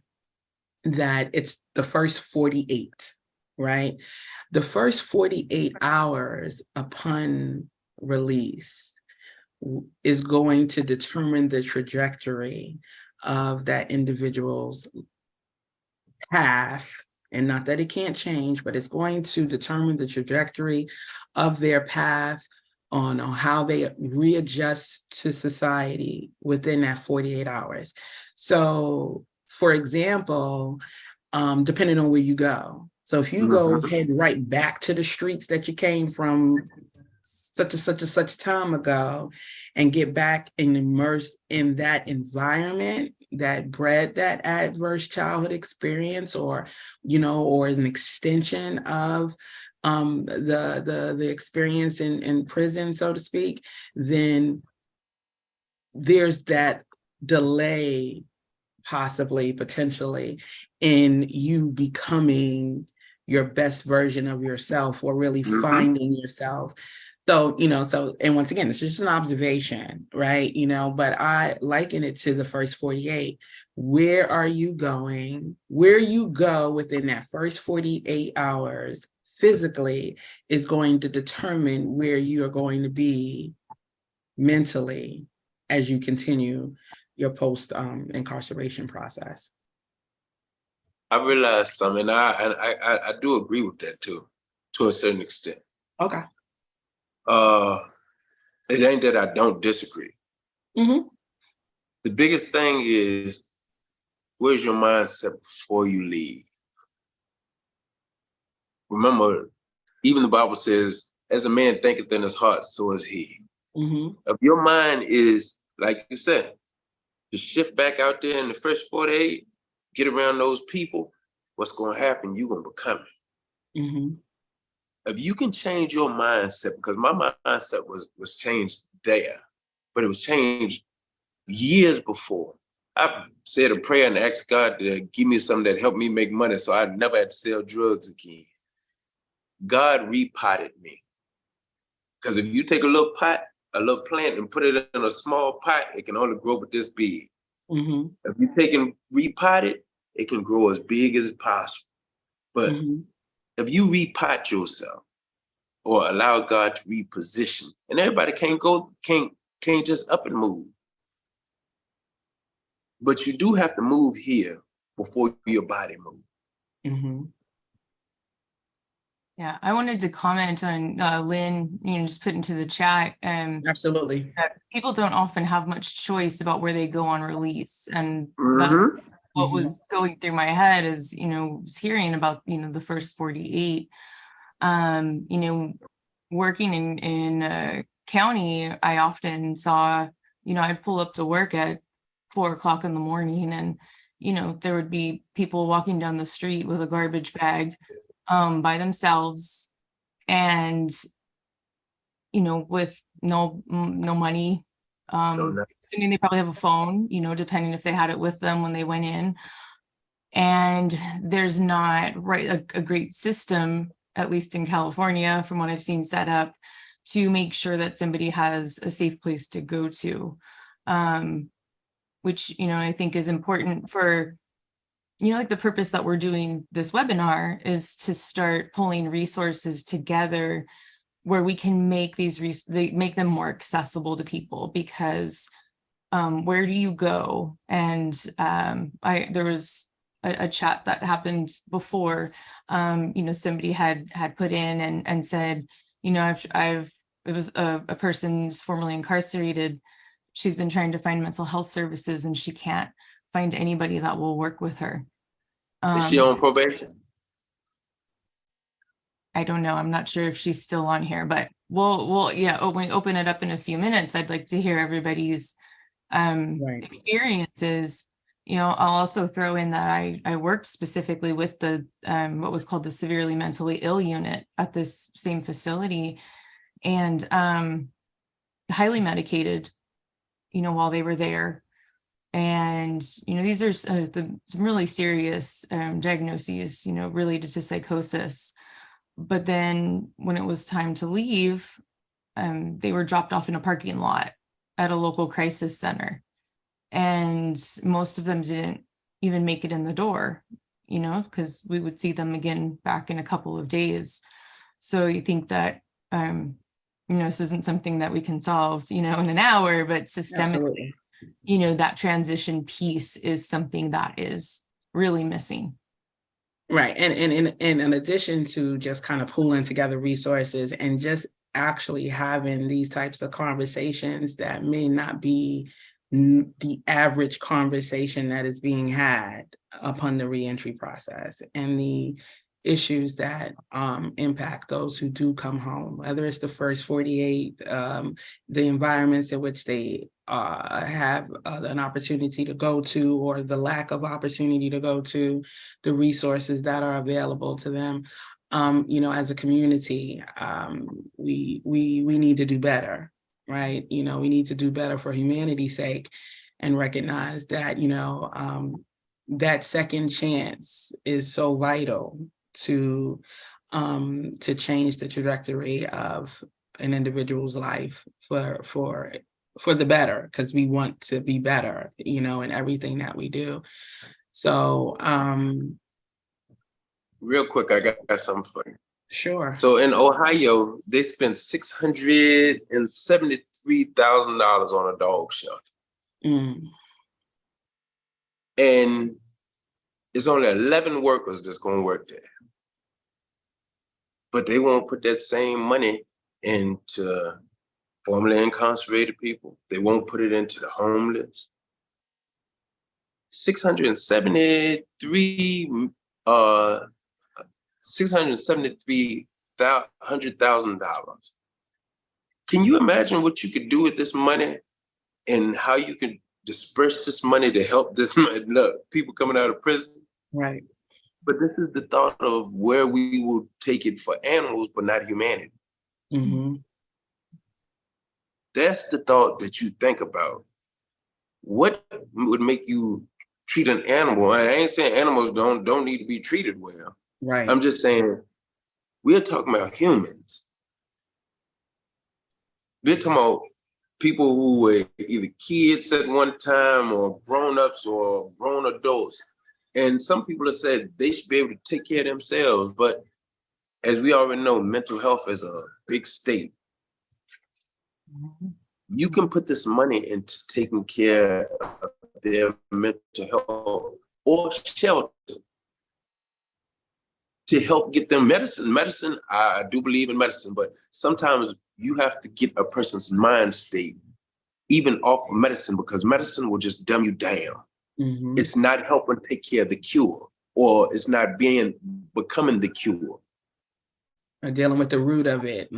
that it's the first 48, right? The first 48 hours upon release is going to determine the trajectory of that individual's path. And not that it can't change, but it's going to determine the trajectory of their path on how they readjust to society within that 48 hours. So, for example, depending on where you go. So if you go head right back to the streets that you came from such and such time ago, and get back and immersed in that environment that bred that adverse childhood experience, or an extension of the experience in prison, so to speak, then there's that delay, possibly, potentially, in you becoming, your best version of yourself, or really Mhm. finding yourself. So, and once again, it's just an observation, right? But I liken it to the first 48. Where are you going? Where you go within that first 48 hours physically is going to determine where you are going to be mentally as you continue your post incarceration process. I realized something, and I do agree with that too, to a certain extent. Okay. It ain't that I don't disagree. Mm-hmm. The biggest thing is, where's your mindset before you leave? Remember, even the Bible says, as a man thinketh in his heart, so is he. Mm-hmm. If your mind is, like you said, to shift back out there in the first 48, get around those people, what's going to happen? You're going to become it. Mm-hmm. If you can change your mindset, because my mindset was changed there, but it was changed years before. I said a prayer and asked God to give me something that helped me make money so I never had to sell drugs again. God repotted me. Because if you take a little pot, a little plant, and put it in a small pot, it can only grow with this big. Mm-hmm. If you take and repot it, it can grow as big as possible. But if you repot yourself or allow God to reposition, and everybody can't just up and move. But you do have to move here before your body moves. Mm-hmm. Yeah, I wanted to comment on Lynn, just put into the chat. Absolutely. That people don't often have much choice about where they go on release. And Mhm. that's what was going through my head is, was hearing about, the first 48. Working in county, I often saw, I'd pull up to work at 4:00 in the morning, and there would be people walking down the street with a garbage bag by themselves, and with no money. Assuming they probably have a phone, depending if they had it with them when they went in. And there's not a great system, at least in California, from what I've seen set up to make sure that somebody has a safe place to go to, which, I think is important for, like the purpose that we're doing this webinar is to start pulling resources together where we can make make them more accessible to people, because where do you go? And there was a chat that happened before, somebody had put in and said, it was a person who's formerly incarcerated. She's been trying to find mental health services and she can't find anybody that will work with her. Is she on probation? I don't know. I'm not sure if she's still on here, but we'll when we open it up in a few minutes, I'd like to hear everybody's experiences. I'll also throw in that I worked specifically with the what was called the severely mentally ill unit at this same facility, and highly medicated, while they were there. And these are some really serious diagnoses, related to psychosis. But then when it was time to leave, they were dropped off in a parking lot at a local crisis center. And most of them didn't even make it in the door, because we would see them again back in a couple of days. So you think that, this isn't something that we can solve, in an hour, but systemically, that transition piece is something that is really missing. Right. And in addition to just kind of pooling together resources and just actually having these types of conversations that may not be the average conversation that is being had upon the reentry process, and the issues that impact those who do come home, whether it's the first 48, the environments in which they have an opportunity to go to, or the lack of opportunity to go to, the resources that are available to them. As a community, we need to do better, right? We need to do better for humanity's sake, and recognize that, that second chance is so vital, to change the trajectory of an individual's life for the better, because we want to be better, you know, in everything that we do. So real quick, I got something for you. sure. So in Ohio, they spent $673,000 on a dog shelter. And it's only 11 workers that's going to work there. But they won't put that same money into formerly incarcerated people. They won't put it into the homeless. $673,000. Can you imagine what you could do with this money and how you could disperse this money to help this people coming out of prison? Right. But this is the thought of where we will take it for animals, but not humanity. Mm-hmm. That's the thought that you think about. What would make you treat an animal? I ain't saying animals don't need to be treated well. Right. I'm just saying we're talking about humans. We're talking about people who were either kids at one time or grown-ups or grown adults. And some people have said they should be able to take care of themselves. But as we already know, mental health is a big state. You can put this money into taking care of their mental health or shelter to help get them medicine. Medicine, I do believe in medicine, but sometimes you have to get a person's mind state even off of medicine, because medicine will just dumb you down. Mm-hmm. It's not helping take care of the cure, or it's not becoming the cure. Or dealing with the root of it.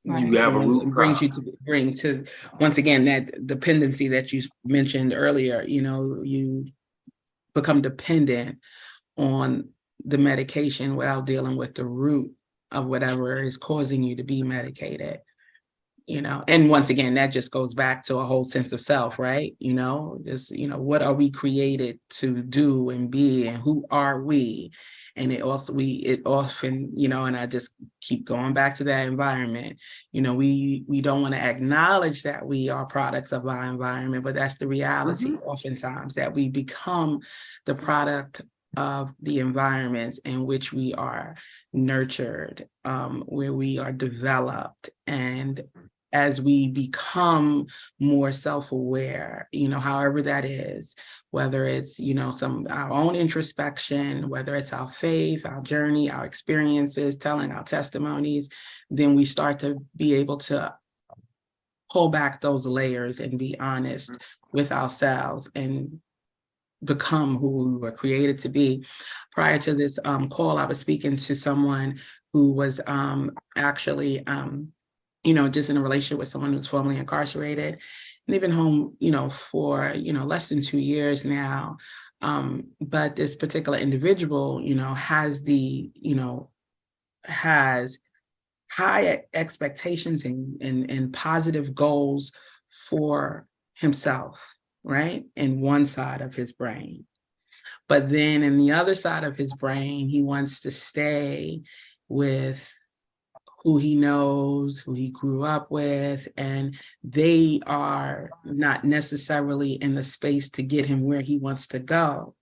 You have a root brings you problem. to bring to, once again, that dependency that you mentioned earlier. You know, you become dependent on the medication without dealing with the root of whatever is causing you to be medicated. You know, and once again, that just goes back to a whole sense of self, right? You know, just, you know, what are we created to do and be, and who are we? And it often, you know, and I just keep going back to that environment. You know, we don't want to acknowledge that we are products of our environment, but that's the reality oftentimes, that we become the product of the environments in which we are nurtured, where we are developed. And as we become more self-aware, you know, however that is, whether it's, you know, our own introspection, whether it's our faith, our journey, our experiences, telling our testimonies, then we start to be able to pull back those layers and be honest with ourselves and become who we were created to be. Prior to this call, I was speaking to someone who was actually you know, just in a relationship with someone who's formerly incarcerated. And they've been home, you know, for, you know, less than 2 years now. But this particular individual, you know, has high expectations and positive goals for himself, right? In one side of his brain. But then in the other side of his brain, he wants to stay with who he knows, who he grew up with, and they are not necessarily in the space to get him where he wants to go.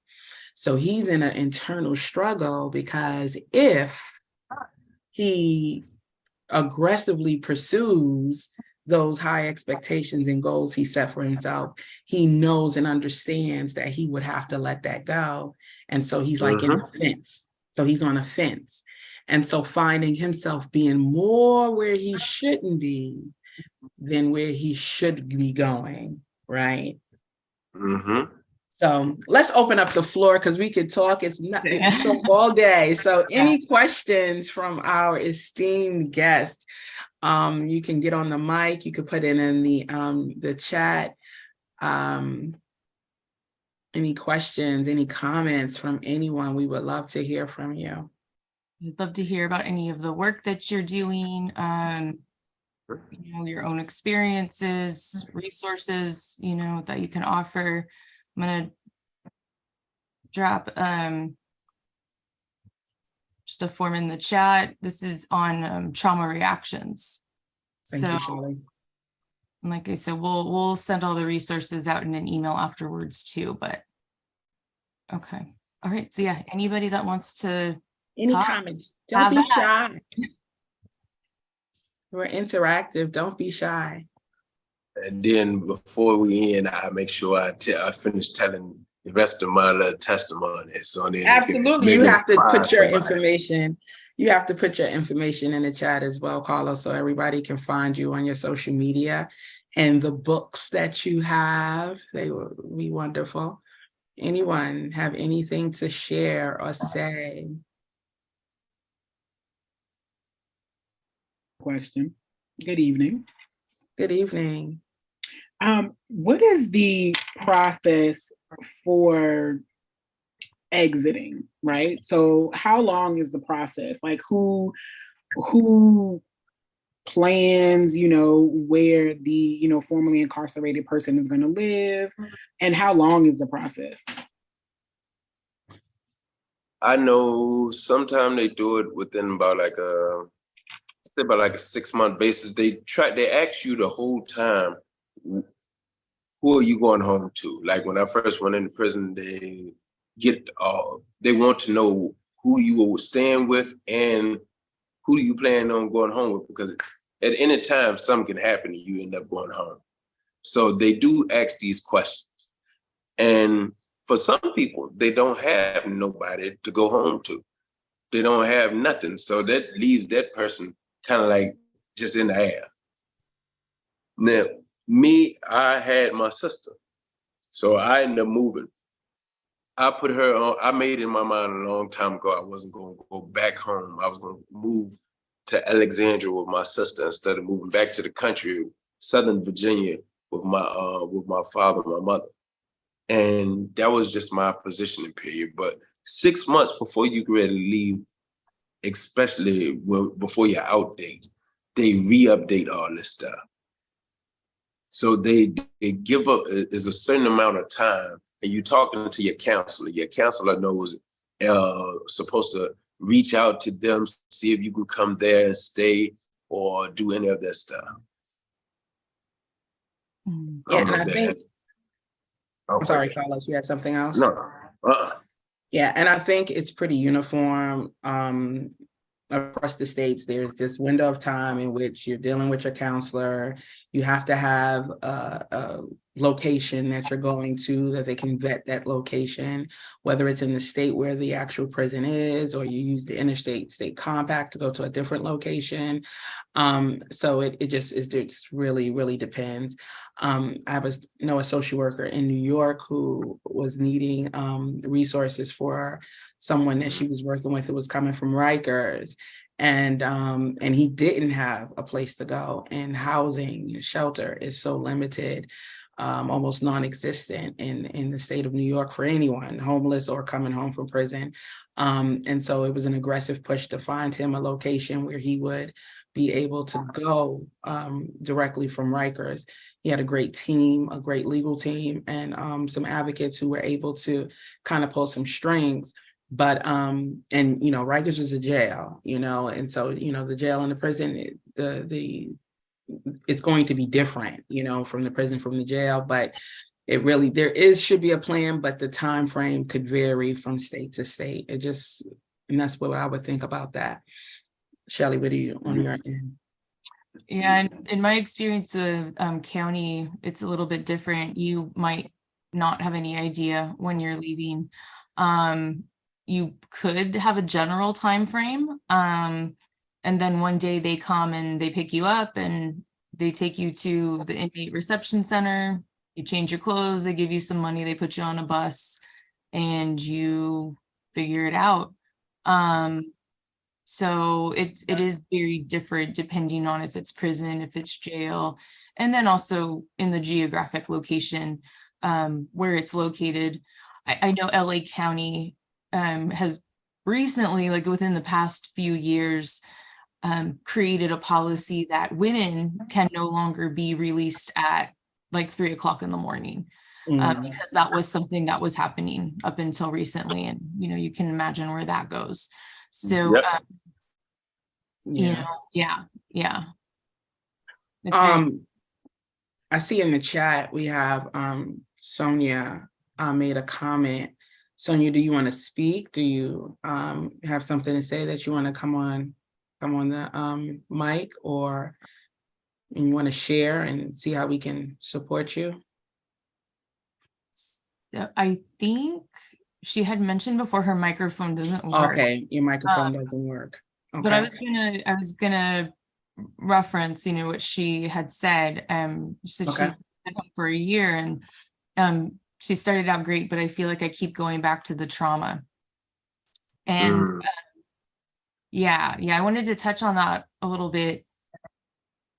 So he's in an internal struggle, because if he aggressively pursues those high expectations and goals he set for himself, he knows and understands that he would have to let that go. And so he's like in a fence. So he's on a fence. And so finding himself being more where he shouldn't be than where he should be going, right? So let's open up the floor, because we could talk. It's all day. So any questions from our esteemed guest? You can get on the mic. You could put it in the chat. Any questions, any comments from anyone? We would love to hear from you. I'd love to hear about any of the work that you're doing, you know, your own experiences, resources, you know, that you can offer. I'm going to drop a form in the chat. This is on trauma reactions. Thank So, you, Shelly. like I said, we'll send all the resources out in an email afterwards too, but okay. All right. So yeah, anybody that wants to Any talk, comments? Don't be shy. We're interactive. Don't be shy. And then before we end, I make sure I finish telling the rest of my little testimony. So then Absolutely, you have to put your somebody. information. You have to put your information in the chat as well, Carlos, so everybody can find you on your social media and the books that you have. They will be wonderful. Anyone have anything to share or say? Question. Good evening. Good evening. What is the process for exiting, right? So how long is the process? Like who plans, where the, formerly incarcerated person is going to live, and how long is the process? I know sometimes they do it within about like a 6-month basis. They ask you the whole time, who are you going home to? Like when I first went into prison, they want to know who you were staying with and who you plan on going home with, because at any time something can happen and you end up going home. So they do ask these questions. And for some people, they don't have nobody to go home to. They don't have nothing. So that leaves that person kind of like just in the air. Now, me, I had my sister. So I ended up moving. I put her on, I made in my mind a long time ago, I wasn't going to go back home. I was going to move to Alexandria with my sister instead of moving back to the country, Southern Virginia, with my father and my mother. And that was just my positioning period. But 6 months before you get ready to leave, especially before you're out date, they re-update all this stuff. So they give up is a certain amount of time, and you're talking to your counselor. Your counselor knows supposed to reach out to them, see if you could come there and stay or do any of that stuff. Yeah, and I think. I'm sorry, Carlos, you had something else? No. Yeah, and I think it's pretty uniform across the states. There's this window of time in which you're dealing with your counselor. You have to have a location that you're going to, that they can vet that location, whether it's in the state where the actual prison is, or you use the interstate state compact to go to a different location. So it just really, really depends. I know a social worker in New York who was needing resources for someone that she was working with who was coming from Rikers, and he didn't have a place to go, and housing, shelter is so limited, almost non-existent in the state of New York for anyone, homeless or coming home from prison. And so it was an aggressive push to find him a location where he would be able to go directly from Rikers. He had a great team, a great legal team, and some advocates who were able to kind of pull some strings. But Rikers is a jail, and so the jail and the prison, it's going to be different, from the prison, from the jail. But it really should be a plan, but the time frame could vary from state to state. And that's what I would think about that. Shelly, what do you on your end? Yeah, and in my experience of county, it's a little bit different. You might not have any idea when you're leaving. You could have a general time frame, and then one day they come and they pick you up and they take you to the inmate reception center. You change your clothes, they give you some money, they put you on a bus, and you figure it out. So it is very different depending on if it's prison, if it's jail, and then also in the geographic location where it's located. I know LA County has recently, like within the past few years, created a policy that women can no longer be released at like 3 o'clock in the morning. Because that was something that was happening up until recently. And, you can imagine where that goes. So, Yep. you know, yeah. It's very- I see in the chat we have Sonia made a comment. Sonia, do you want to speak? Do you have something to say that you want to come on the mic, or you want to share and see how we can support you? So I think she had mentioned before her microphone doesn't work. Okay, your microphone doesn't work. Okay. But I was gonna reference, you know, what she had said. She said Okay. she's been home for a year, and she started out great, but I feel like I keep going back to the trauma. And yeah, I wanted to touch on that a little bit.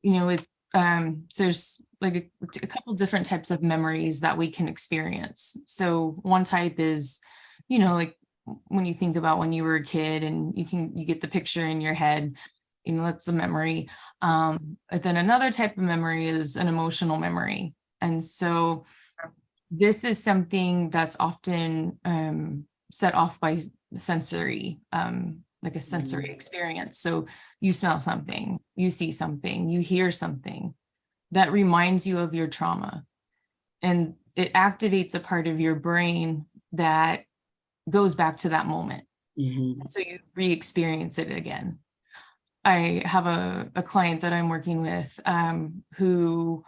You know, with so there's like a couple different types of memories that we can experience. So one type is, you know, like when you think about when you were a kid and you get the picture in your head, you know, that's a memory. But then another type of memory is an emotional memory. And so this is something that's often set off by sensory, like a sensory experience. So you smell something, you see something, you hear something that reminds you of your trauma. And it activates a part of your brain that goes back to that moment. So you re-experience it again. I have a client that I'm working with who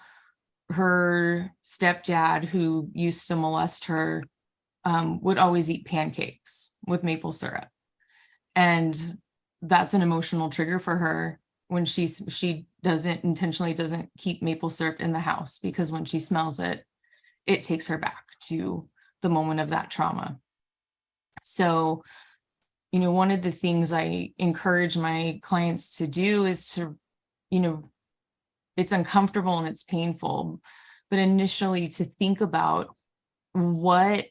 her stepdad, who used to molest her, would always eat pancakes with maple syrup. And that's an emotional trigger for her when she intentionally doesn't keep maple syrup in the house, because when she smells it, it takes her back to the moment of that trauma. So, you know, one of the things I encourage my clients to do is to, you know, it's uncomfortable and it's painful, but initially to think about what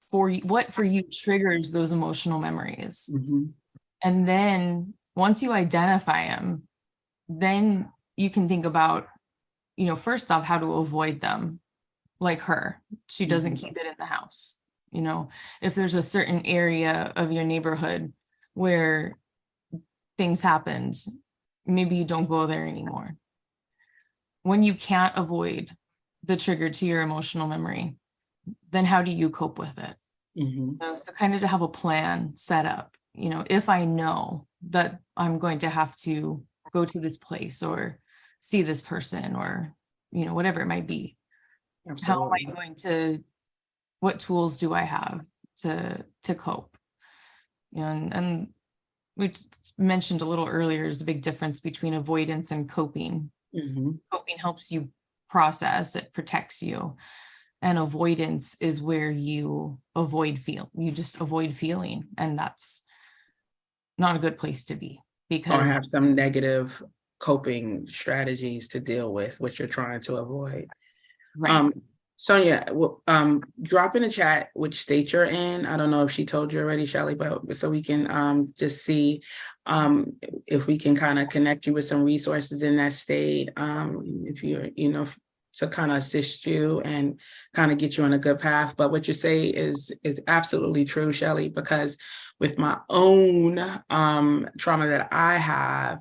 for you triggers those emotional memories. And then once you identify them, then you can think about, you know, first off, how to avoid them. Like her, she doesn't keep it in the house. You know, if there's a certain area of your neighborhood where things happened, maybe you don't go there anymore. When you can't avoid the trigger to your emotional memory, then how do you cope with it? You know, so kind of to have a plan set up, you know, if I know that I'm going to have to go to this place or see this person, or, you know, whatever it might be. Absolutely. How am I going to, what tools do I have to cope? You know, and we mentioned a little earlier is the big difference between avoidance and coping. Coping helps you process, it protects you. And avoidance is where you just avoid feeling. And that's not a good place to be, because or have some negative coping strategies to deal with what you're trying to avoid. Right. Sonia, drop in the chat which state you're in. I don't know if she told you already, Shelly, but so we can just see if we can kind of connect you with some resources in that state. If you're, you know, to kind of assist you and kind of get you on a good path. But what you say is absolutely true, Shelly, because with my own trauma that I have,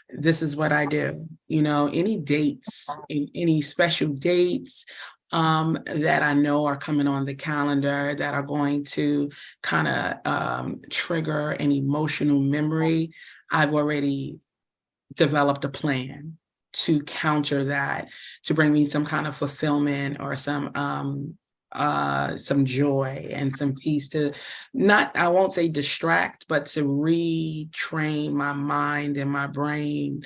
this is what I do. You know, any dates, any special dates that I know are coming on the calendar that are going to kind of trigger an emotional memory, I've already developed a plan to counter that, to bring me some kind of fulfillment or some joy and some peace, to not, I won't say distract, but to retrain my mind and my brain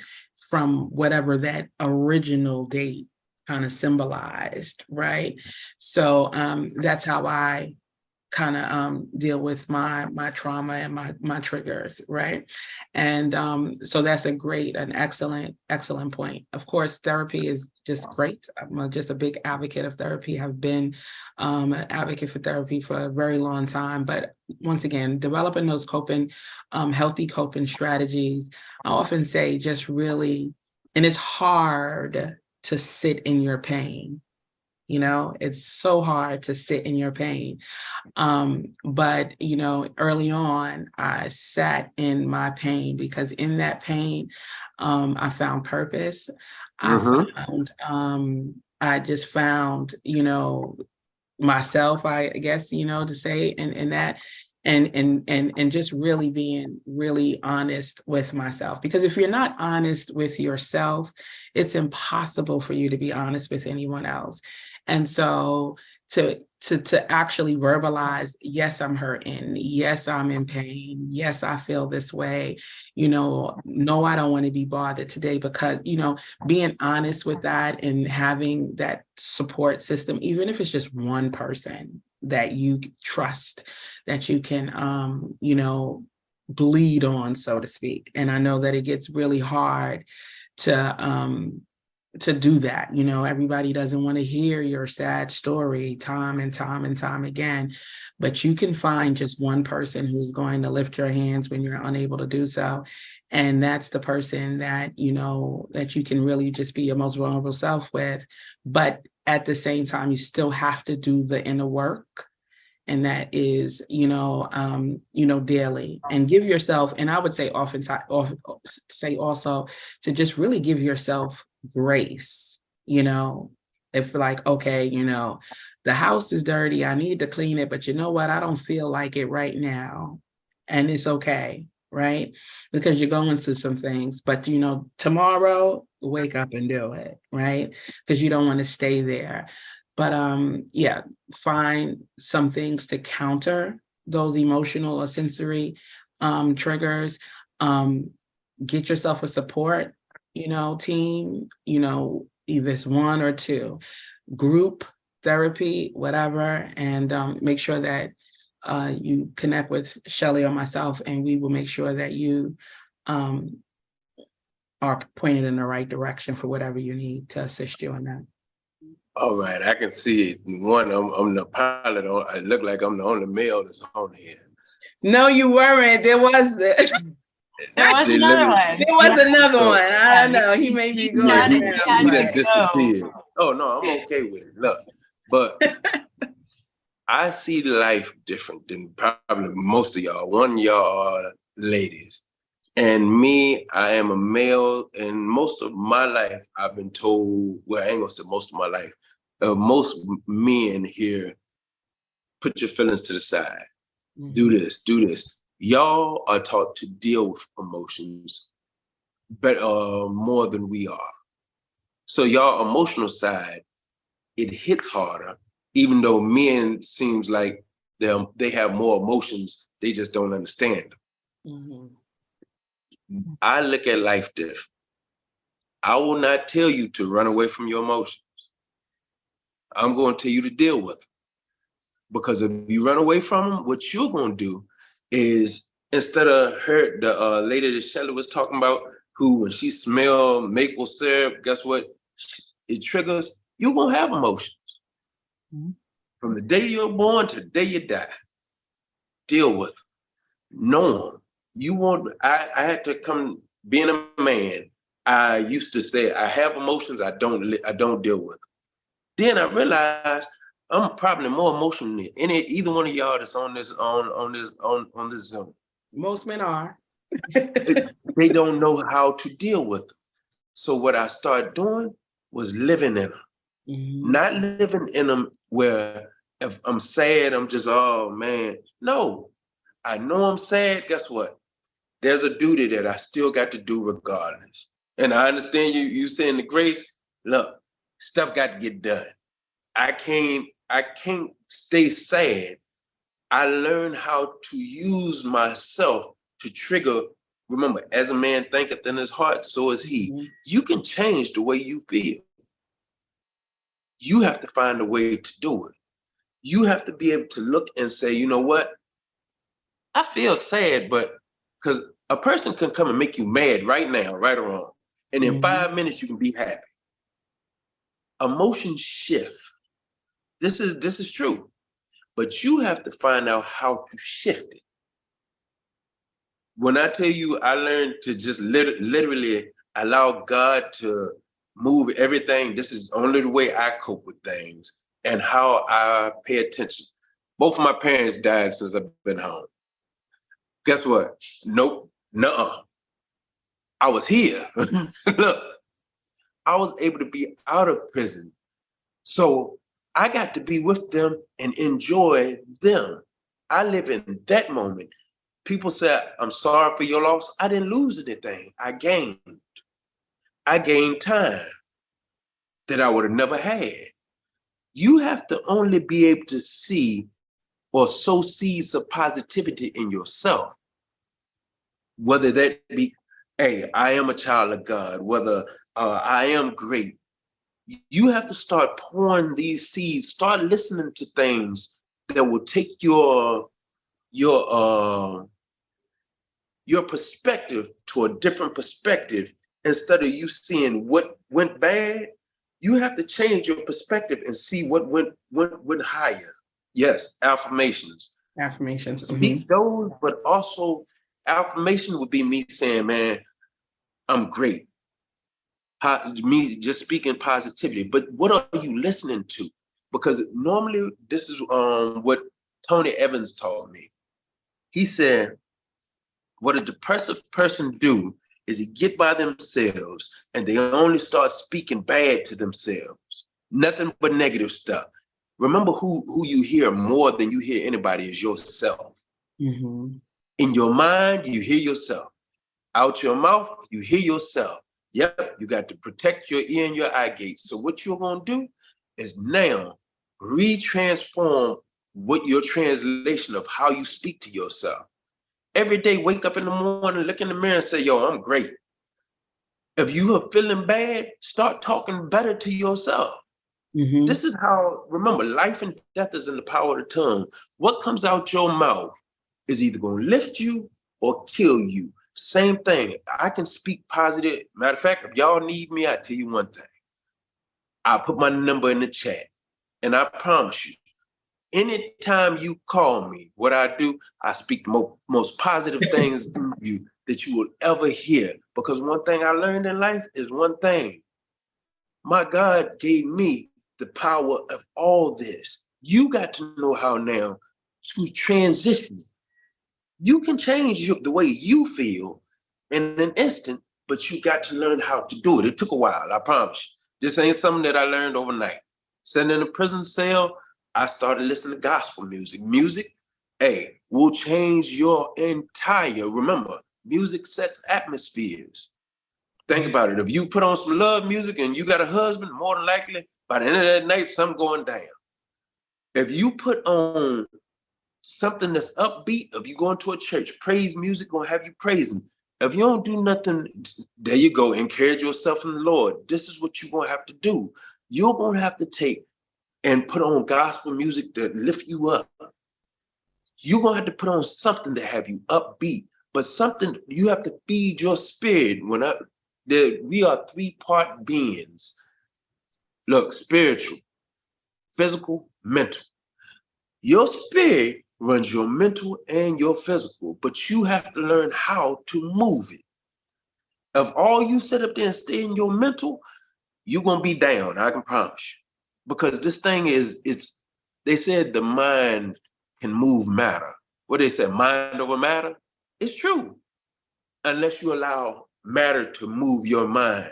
from whatever that original date kind of symbolized, right? So that's how I kind of deal with my trauma and my triggers, right? And so that's an excellent point. Of course, therapy is just great. I'm just a big advocate of therapy. Have been an advocate for therapy for a very long time. But once again, developing those healthy coping strategies, I often say just really, and it's hard to sit in your pain. It's so hard to sit in your pain. But, early on, I sat in my pain because in that pain, I found purpose. I just found, myself, I guess, to say in that. And just really being really honest with myself, because if you're not honest with yourself, it's impossible for you to be honest with anyone else. And so to actually verbalize, yes, I'm hurting, yes, I'm in pain, yes, I feel this way, no, I don't want to be bothered today, because being honest with that and having that support system, even if it's just one person that you trust, that you can bleed on, so to speak. And I know that it gets really hard to do that. Everybody doesn't want to hear your sad story time and time again, but you can find just one person who's going to lift your hands when you're unable to do so. And that's the person that, that you can really just be your most vulnerable self with. But at the same time, you still have to do the inner work. And that is, daily, and give yourself, and I would say say also to just really give yourself grace, if like, okay, the house is dirty, I need to clean it, but you know what? I don't feel like it right now. And it's okay, right? Because you're going through some things, but tomorrow, wake up and do it, right? Because you don't want to stay there. But find some things to counter those emotional or sensory triggers. Get yourself a support, team, either it's one or two, group therapy, whatever, and make sure that you connect with Shelly or myself, and we will make sure that you are pointed in the right direction for whatever you need to assist you in that. All right, I can see it. One, I'm the pilot. I look like I'm the only male that's on here. No, you weren't. There was this. There was another one. There was another one. I don't know. He may be going now. He done disappeared. Oh no, I'm okay with it. Look, but I see life different than probably most of y'all. One of y'all are ladies. And me, I am a male, and most of my life I've been told, well, I ain't gonna say most of my life, most men here, put your feelings to the side. Mm-hmm. Do this. Y'all are taught to deal with emotions better, more than we are. So y'all emotional side, it hits harder, even though men seems like they have more emotions, they just don't understand them. Mm-hmm. I look at life different. I will not tell you to run away from your emotions. I'm going to tell you to deal with them. Because if you run away from them, what you're going to do is, instead of the lady that Shelly was talking about, who when she smelled maple syrup, guess what? It triggers, you're going to have emotions. Mm-hmm. From the day you're born to the day you die. Deal with them. Know them. I had to come, being a man, I used to say, I have emotions, I don't deal with them. Then I realized I'm probably more emotional than either one of y'all that's on this Zoom. Most men are. They don't know how to deal with them. So what I started doing was living in them. Mm-hmm. Not living in them where if I'm sad, I'm just, oh man. No, I know I'm sad, guess what? There's a duty that I still got to do regardless. And I understand you saying the grace. Look, stuff got to get done. I can't stay sad. I learned how to use myself to trigger. Remember, as a man thinketh in his heart, so is he. Mm-hmm. You can change the way you feel. You have to find a way to do it. You have to be able to look and say, you know what? I feel sad, but because a person can come and make you mad right now, right or wrong. And in 5 minutes, you can be happy. Emotions shift. This is true. But you have to find out how to shift it. When I tell you, I learned to just literally allow God to move everything. This is only the way I cope with things. and how I pay attention. Both of my parents died since I've been home. Guess what? Nope, nuh-uh. I was here. Look, I was able to be out of prison. So I got to be with them and enjoy them. I live in that moment. People say, I'm sorry for your loss. I didn't lose anything. I gained time that I would have never had. You have to only be able to see or sow seeds of positivity in yourself. Whether that be, hey, I am a child of God, whether I am great. You have to start pouring these seeds, start listening to things that will take your perspective to a different perspective. Instead of you seeing what went bad, you have to change your perspective and see what went higher. Yes, affirmations. Affirmations. Speak those, but also affirmation would be me saying, man, I'm great. Me just speaking positivity. But what are you listening to? Because normally this is what Tony Evans taught me. He said, what a depressive person do is he get by themselves and they only start speaking bad to themselves. Nothing but negative stuff. Remember who you hear more than you hear anybody is yourself. Mm-hmm. In your mind, you hear yourself. Out your mouth, you hear yourself. Yep, you got to protect your ear and your eye gates. So what you're going to do is now retransform what your translation of how you speak to yourself. Every day, wake up in the morning, look in the mirror and say, yo, I'm great. If you are feeling bad, start talking better to yourself. Mm-hmm. This is how, remember, life and death is in the power of the tongue. What comes out your mouth is either going to lift you or kill you. Same thing. I can speak positive. Matter of fact, if y'all need me, I'll tell you one thing. I'll put my number in the chat. And I promise you, anytime you call me, what I do, I speak the most positive things to you that you will ever hear. Because one thing I learned in life is one thing. My God gave me the power of all this. You got to know how now to transition. You can change the way you feel in an instant, but you got to learn how to do it. It took a while, I promise you. This ain't something that I learned overnight. Sitting in a prison cell, I started listening to gospel music. Music, hey, will change your entire, remember, music sets atmospheres. Think about it. If you put on some love music and you got a husband, more than likely, by the end of that night, something going down. If you put on something that's upbeat, if you go into a church, praise music gonna have you praising. If you don't do nothing, there you go, encourage yourself in the Lord. This is what you're gonna have to do. You're gonna have to take and put on gospel music that lift you up. You're gonna have to put on something to have you upbeat, but something you have to feed your spirit. We are 3-part beings. Look, spiritual, physical, mental. Your spirit runs your mental and your physical, but you have to learn how to move it. If all you sit up there and stay in your mental, you're gonna be down, I can promise you. Because this thing they said the mind can move matter. What they said, mind over matter? It's true. Unless you allow matter to move your mind.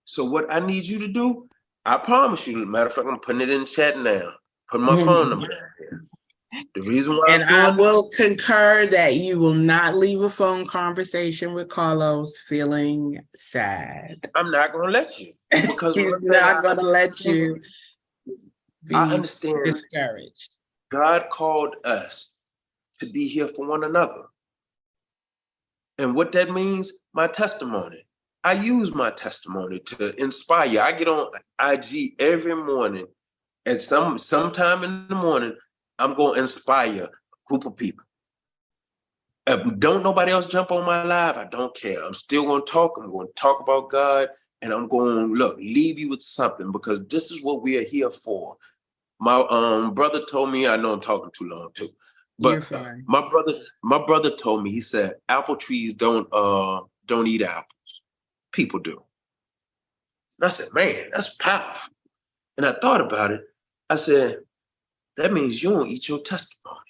So what I need you to do, I promise you, matter of fact, I'm putting it in the chat now. Put my phone number there. The reason why And I will concur that you will not leave a phone conversation with Carlos feeling sad. I'm not going to let you. Because he's not going to let you be I understand discouraged. God called us to be here for one another. And what that means, my testimony. I use my testimony to inspire. I get on IG every morning at sometime in the morning, I'm going to inspire a group of people. If don't nobody else jump on my live, I don't care. I'm still going to talk. I'm going to talk about God, and I'm going to leave you with something, because this is what we are here for. My brother told me, I know I'm talking too long too, but my brother told me, he said, apple trees don't eat apples. People do. And I said, man, that's powerful. And I thought about it. I said, that means you don't eat your testimony.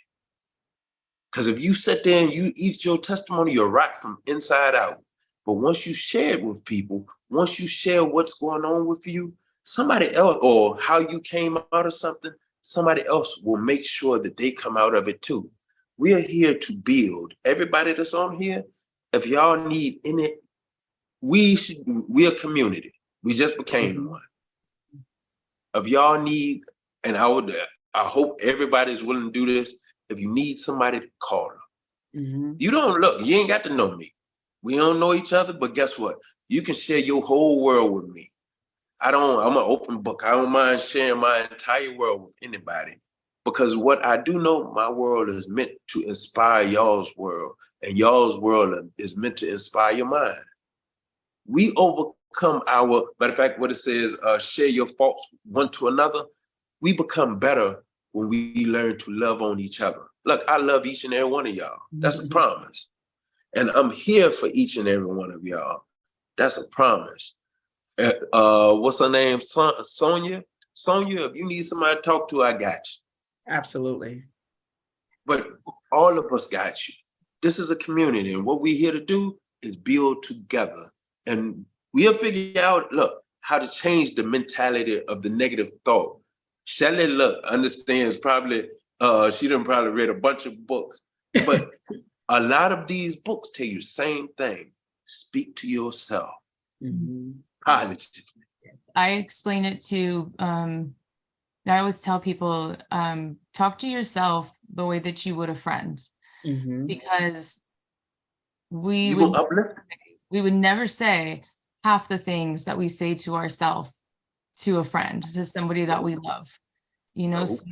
Because if you sit there and you eat your testimony, you're right from inside out. But once you share it with people, once you share what's going on with you, somebody else, or how you came out of something, somebody else will make sure that they come out of it too. We are here to build. Everybody that's on here, if y'all need any, we're a community. We just became one. If y'all need, and I hope everybody's willing to do this. If you need somebody to call them, you don't look, you ain't got to know me. We don't know each other, but guess what? You can share your whole world with me. I'm an open book. I don't mind sharing my entire world with anybody, because what I do know, my world is meant to inspire y'all's world, and y'all's world is meant to inspire your mind. We overcome matter of fact, what it says, share your faults one to another. We become better when we learn to love on each other. Look, I love each and every one of y'all. That's a promise. And I'm here for each and every one of y'all. That's a promise. What's her name? Sonia? Sonia, if you need somebody to talk to, I got you. Absolutely. But all of us got you. This is a community, and what we're here to do is build together. And we'll figure out, look, how to change the mentality of the negative thought. Shelly, look, understands probably, she done probably read a bunch of books, but a lot of these books tell you the same thing. Speak to yourself positively. I explain it to, I always tell people, talk to yourself the way that you would a friend, because we would never say half the things that we say to ourselves to a friend, to somebody that we love, you know. So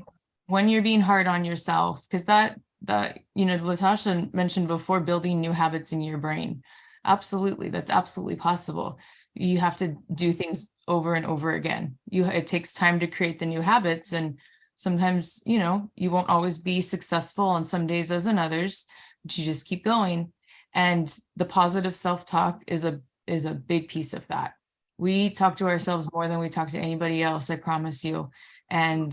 when you're being hard on yourself, because that you know, Latasha mentioned before, building new habits in your brain. Absolutely, that's absolutely possible. You have to do things over and over again. It takes time to create the new habits, and sometimes, you know, you won't always be successful on some days as in others, but you just keep going. And the positive self-talk is a big piece of that. We talk to ourselves more than we talk to anybody else, I promise you. And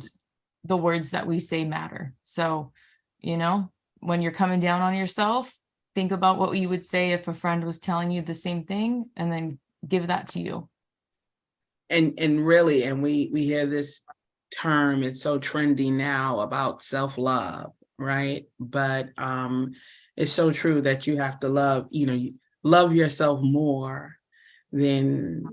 the words that we say matter. So, you know, when you're coming down on yourself, think about what you would say if a friend was telling you the same thing, and then give that to you. And really, and we hear this term, it's so trendy now, about self-love, right? But it's so true that you have to love yourself more than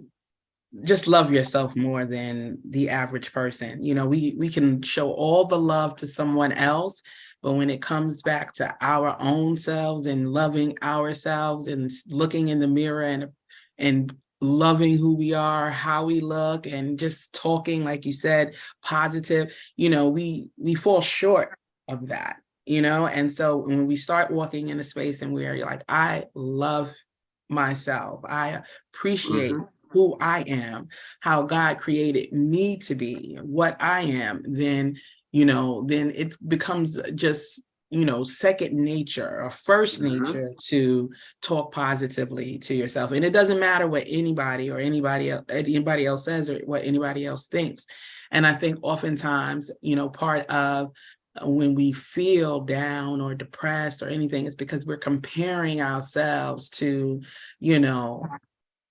the average person. You know, we can show all the love to someone else, but when it comes back to our own selves and loving ourselves and looking in the mirror and loving who we are, how we look, and just talking, like you said, positive, you know, we fall short of that, you know. And so when we start walking in a space and we're like, I love myself, I appreciate who I am, how God created me to be, what I am, then it becomes just, you know, second nature or first nature to talk positively to yourself. And it doesn't matter what anybody else says or what anybody else thinks. And I think oftentimes, you know, part of when we feel down or depressed or anything, is because we're comparing ourselves to, you know,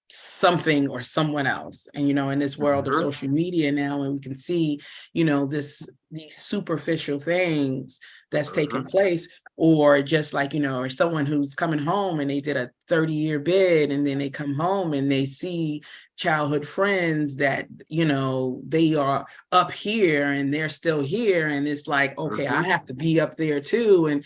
something or someone else. And, you know, in this world of social media now, and we can see, you know, these superficial things that's taking place, or just like, you know, or someone who's coming home and they did a 30-year bid, and then they come home and they see childhood friends that, you know, they are up here and they're still here. And it's like, okay, I have to be up there too. And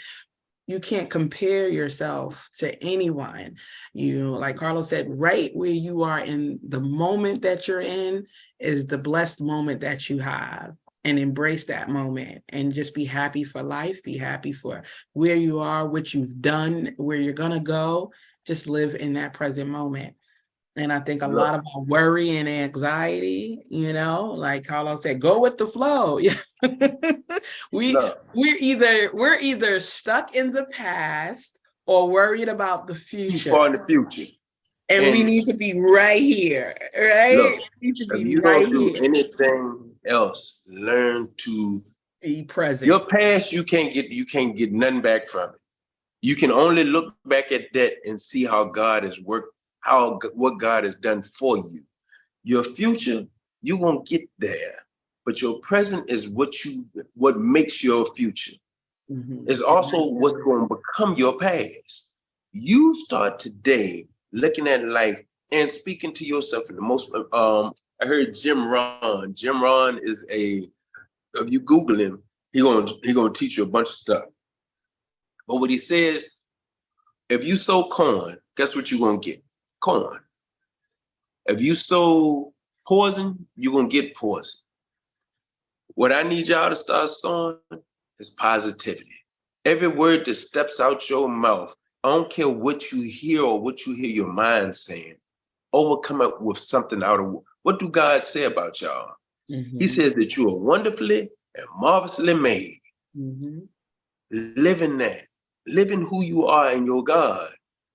you can't compare yourself to anyone. You, like Carlos said, right where you are in the moment that you're in is the blessed moment that you have, and embrace that moment and just be happy for life, be happy for where you are, what you've done, where you're gonna go. Just live in that present moment. And I think a lot of our worry and anxiety, you know, like Carlos said, go with the flow. We're either stuck in the past or worried about the future. Far in the future. And we need to be right here, right? Look, we need to if be you right don't do here. anything else learn to Be present. your past, you can't get nothing back from it. You can only look back at that and see how God has worked, what God has done for you. Your future, you're gonna get there, but your present is what makes your future. It's also what's going to become your past. You start today looking at life and speaking to yourself in the most. I heard Jim Ron. Jim Ron is if you Google him, he gonna teach you a bunch of stuff. But what he says, if you sow corn, guess what you're gonna get? Corn. If you sow poison, you're gonna get poison. What I need y'all to start sowing is positivity. Every word that steps out your mouth, I don't care what you hear or what you hear your mind saying, overcome it with something out of what do God say about y'all? He says that you are wonderfully and marvelously made. Live in that. Live in who you are in your God.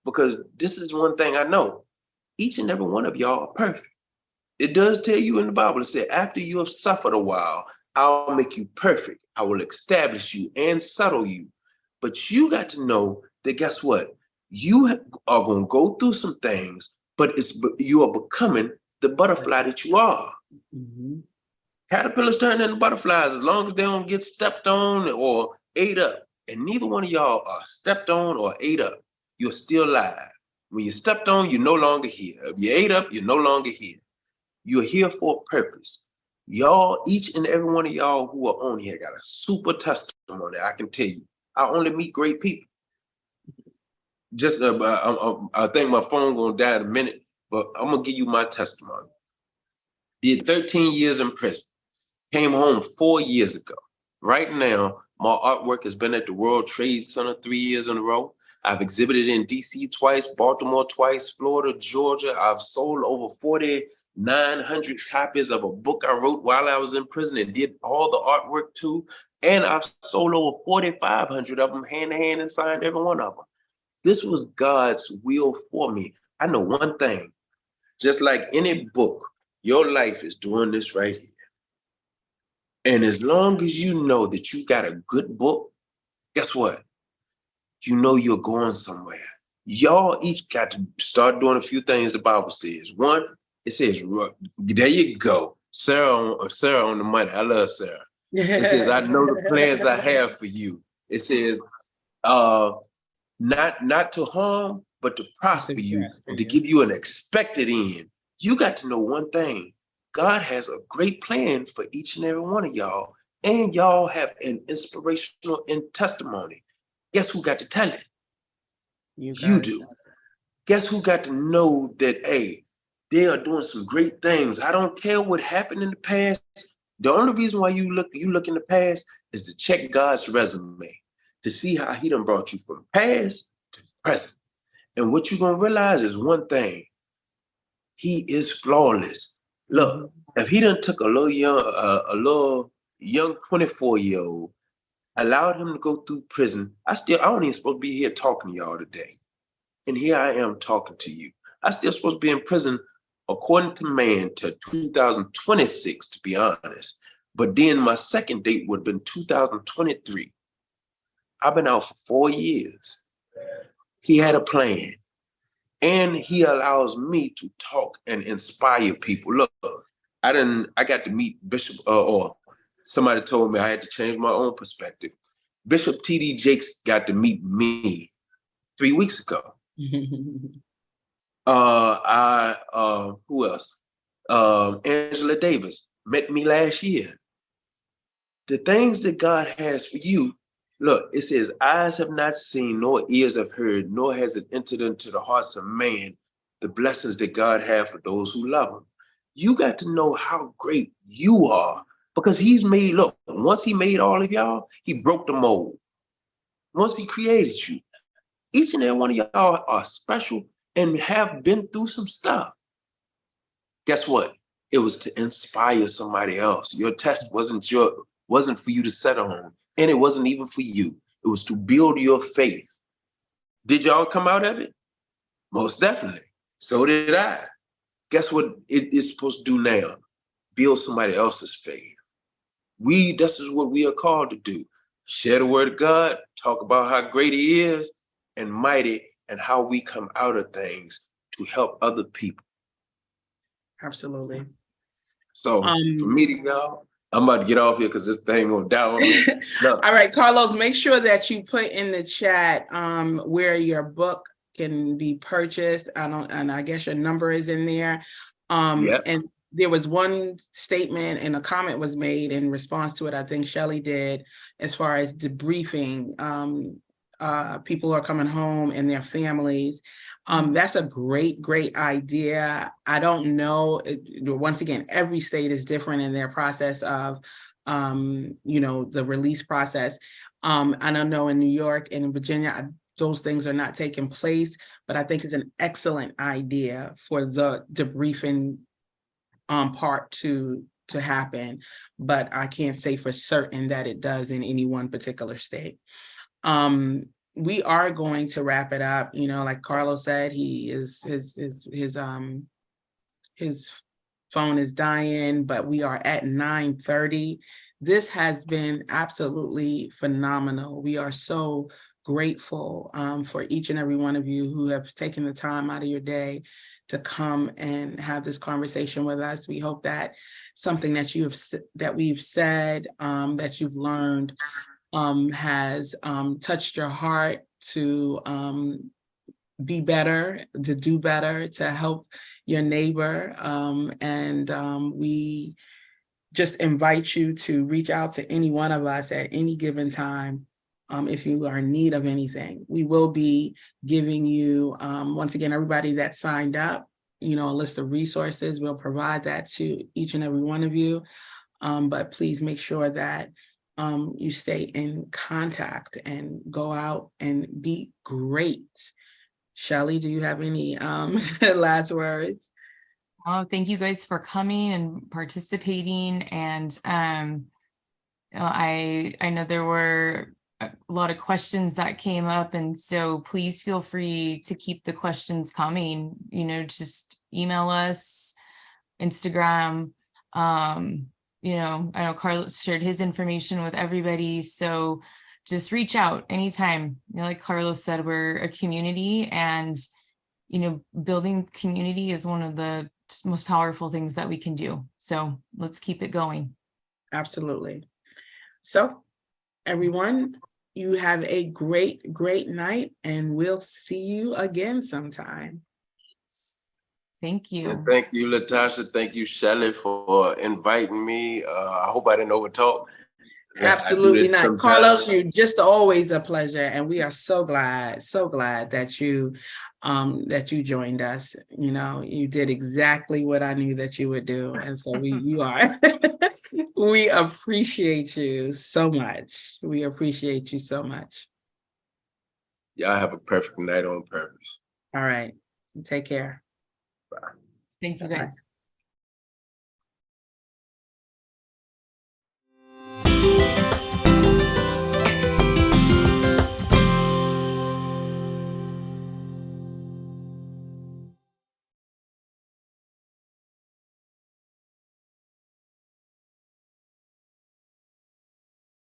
Because this is one thing I know. Each and every one of y'all are perfect. It does tell you in the Bible, it said, after you have suffered a while, I'll make you perfect. I will establish you and settle you. But you got to know that guess what? You are going to go through some things, but you are becoming the butterfly that you are. Caterpillars turn into butterflies as long as they don't get stepped on or ate up. And neither one of y'all are stepped on or ate up. You're still alive. When you stepped on, you're no longer here. If you ate up, you're no longer here. You're here for a purpose. Y'all, each and every one of y'all who are on here got a super testimony, I can tell you. I only meet great people. Just, I think my phone gonna die in a minute, but I'm gonna give you my testimony. Did 13 years in prison. Came home 4 years ago. Right now, my artwork has been at the World Trade Center 3 years in a row. I've exhibited in DC twice, Baltimore twice, Florida, Georgia. I've sold over 4,900 copies of a book I wrote while I was in prison and did all the artwork too. And I've sold over 4,500 of them hand to hand and signed every one of them. This was God's will for me. I know one thing, just like any book, your life is doing this right here. And as long as you know that you got a good book, guess what? You know you're going somewhere. Y'all each got to start doing a few things the Bible says. One, it says, there you go. Sarah on the money. I love Sarah. It says, I know the plans I have for you. It says, not to harm, but to prosper you, and to give you an expected end. You got to know one thing. God has a great plan for each and every one of y'all, and y'all have an inspirational testimony. Guess who got to tell it? You do. Guess who got to know that, hey, they are doing some great things. I don't care what happened in the past. The only reason why you look in the past is to check God's resume, to see how he done brought you from past to present. And what you're going to realize is one thing. He is flawless. Look, if he done took a little young 24-year-old, allowed him to go through prison, I don't even supposed to be here talking to y'all today. And here I am talking to you. I still supposed to be in prison, according to man, to 2026, to be honest. But then my second date would have been 2023. I've been out for 4 years. He had a plan. And he allows me to talk and inspire people. Look, I got to meet Bishop, or somebody told me I had to change my own perspective. Bishop T.D. Jakes got to meet me 3 weeks ago. Who else? Angela Davis met me last year. The things that God has for you, look, it says, eyes have not seen, nor ears have heard, nor has it entered into the hearts of man, the blessings that God has for those who love him. You got to know how great you are, because he's made, look, once he made all of y'all, he broke the mold. Once he created you, each and every one of y'all are special and have been through some stuff. Guess what? It was to inspire somebody else. Your test wasn't for you to set on, and it wasn't even for you. It was to build your faith. Did y'all come out of it? Most definitely. So did I. Guess what it is supposed to do now? Build somebody else's faith. This is what we are called to do. Share the word of God, talk about how great he is and mighty, and how we come out of things to help other people. Absolutely. So for me to go, I'm about to get off here because this thing will down me. All right, Carlos, make sure that you put in the chat where your book can be purchased. And I guess your number is in there. Yep. And there was one statement and a comment was made in response to it. I think Shelly did, as far as debriefing. People are coming home and their families. That's a great idea. I don't know. Once again, every state is different in their process of, the release process. I don't know in New York and in Virginia, those things are not taking place, but I think it's an excellent idea for the debriefing part to happen. But I can't say for certain that it does in any one particular state. We are going to wrap it up. Like Carlos said, his phone is dying, but we are at 9:30. This has been absolutely phenomenal. We are so grateful for each and every one of you who have taken the time out of your day to come and have this conversation with us. We hope that something that we've said, that you've learned, has touched your heart to be better, to do better, to help your neighbor. And we just invite you to reach out to any one of us at any given time. If you are in need of anything, we will be giving you, once again, everybody that signed up, a list of resources. We'll provide that to each and every one of you. But please make sure that you stay in contact and go out and be great. Shelly, do you have any last words? Oh, thank you guys for coming and participating. And I know there were a lot of questions that came up, and so please feel free to keep the questions coming. Just email us, Instagram. I know Carlos shared his information with everybody, so just reach out anytime. Like Carlos said, we're a community, and building community is one of the most powerful things that we can do. So let's keep it going. Absolutely. So everyone, you have a great night, and we'll see you again sometime. Thank you. And thank you, Latasha. Thank you, Shelly, for inviting me. I hope I didn't overtalk. Absolutely not. Carlos, you're just always a pleasure. And we are so glad that you joined us. You did exactly what I knew that you would do. And so you are. We appreciate you so much. We appreciate you so much. Y'all have a perfect night on purpose. All right. Take care. Bye. Thank you guys.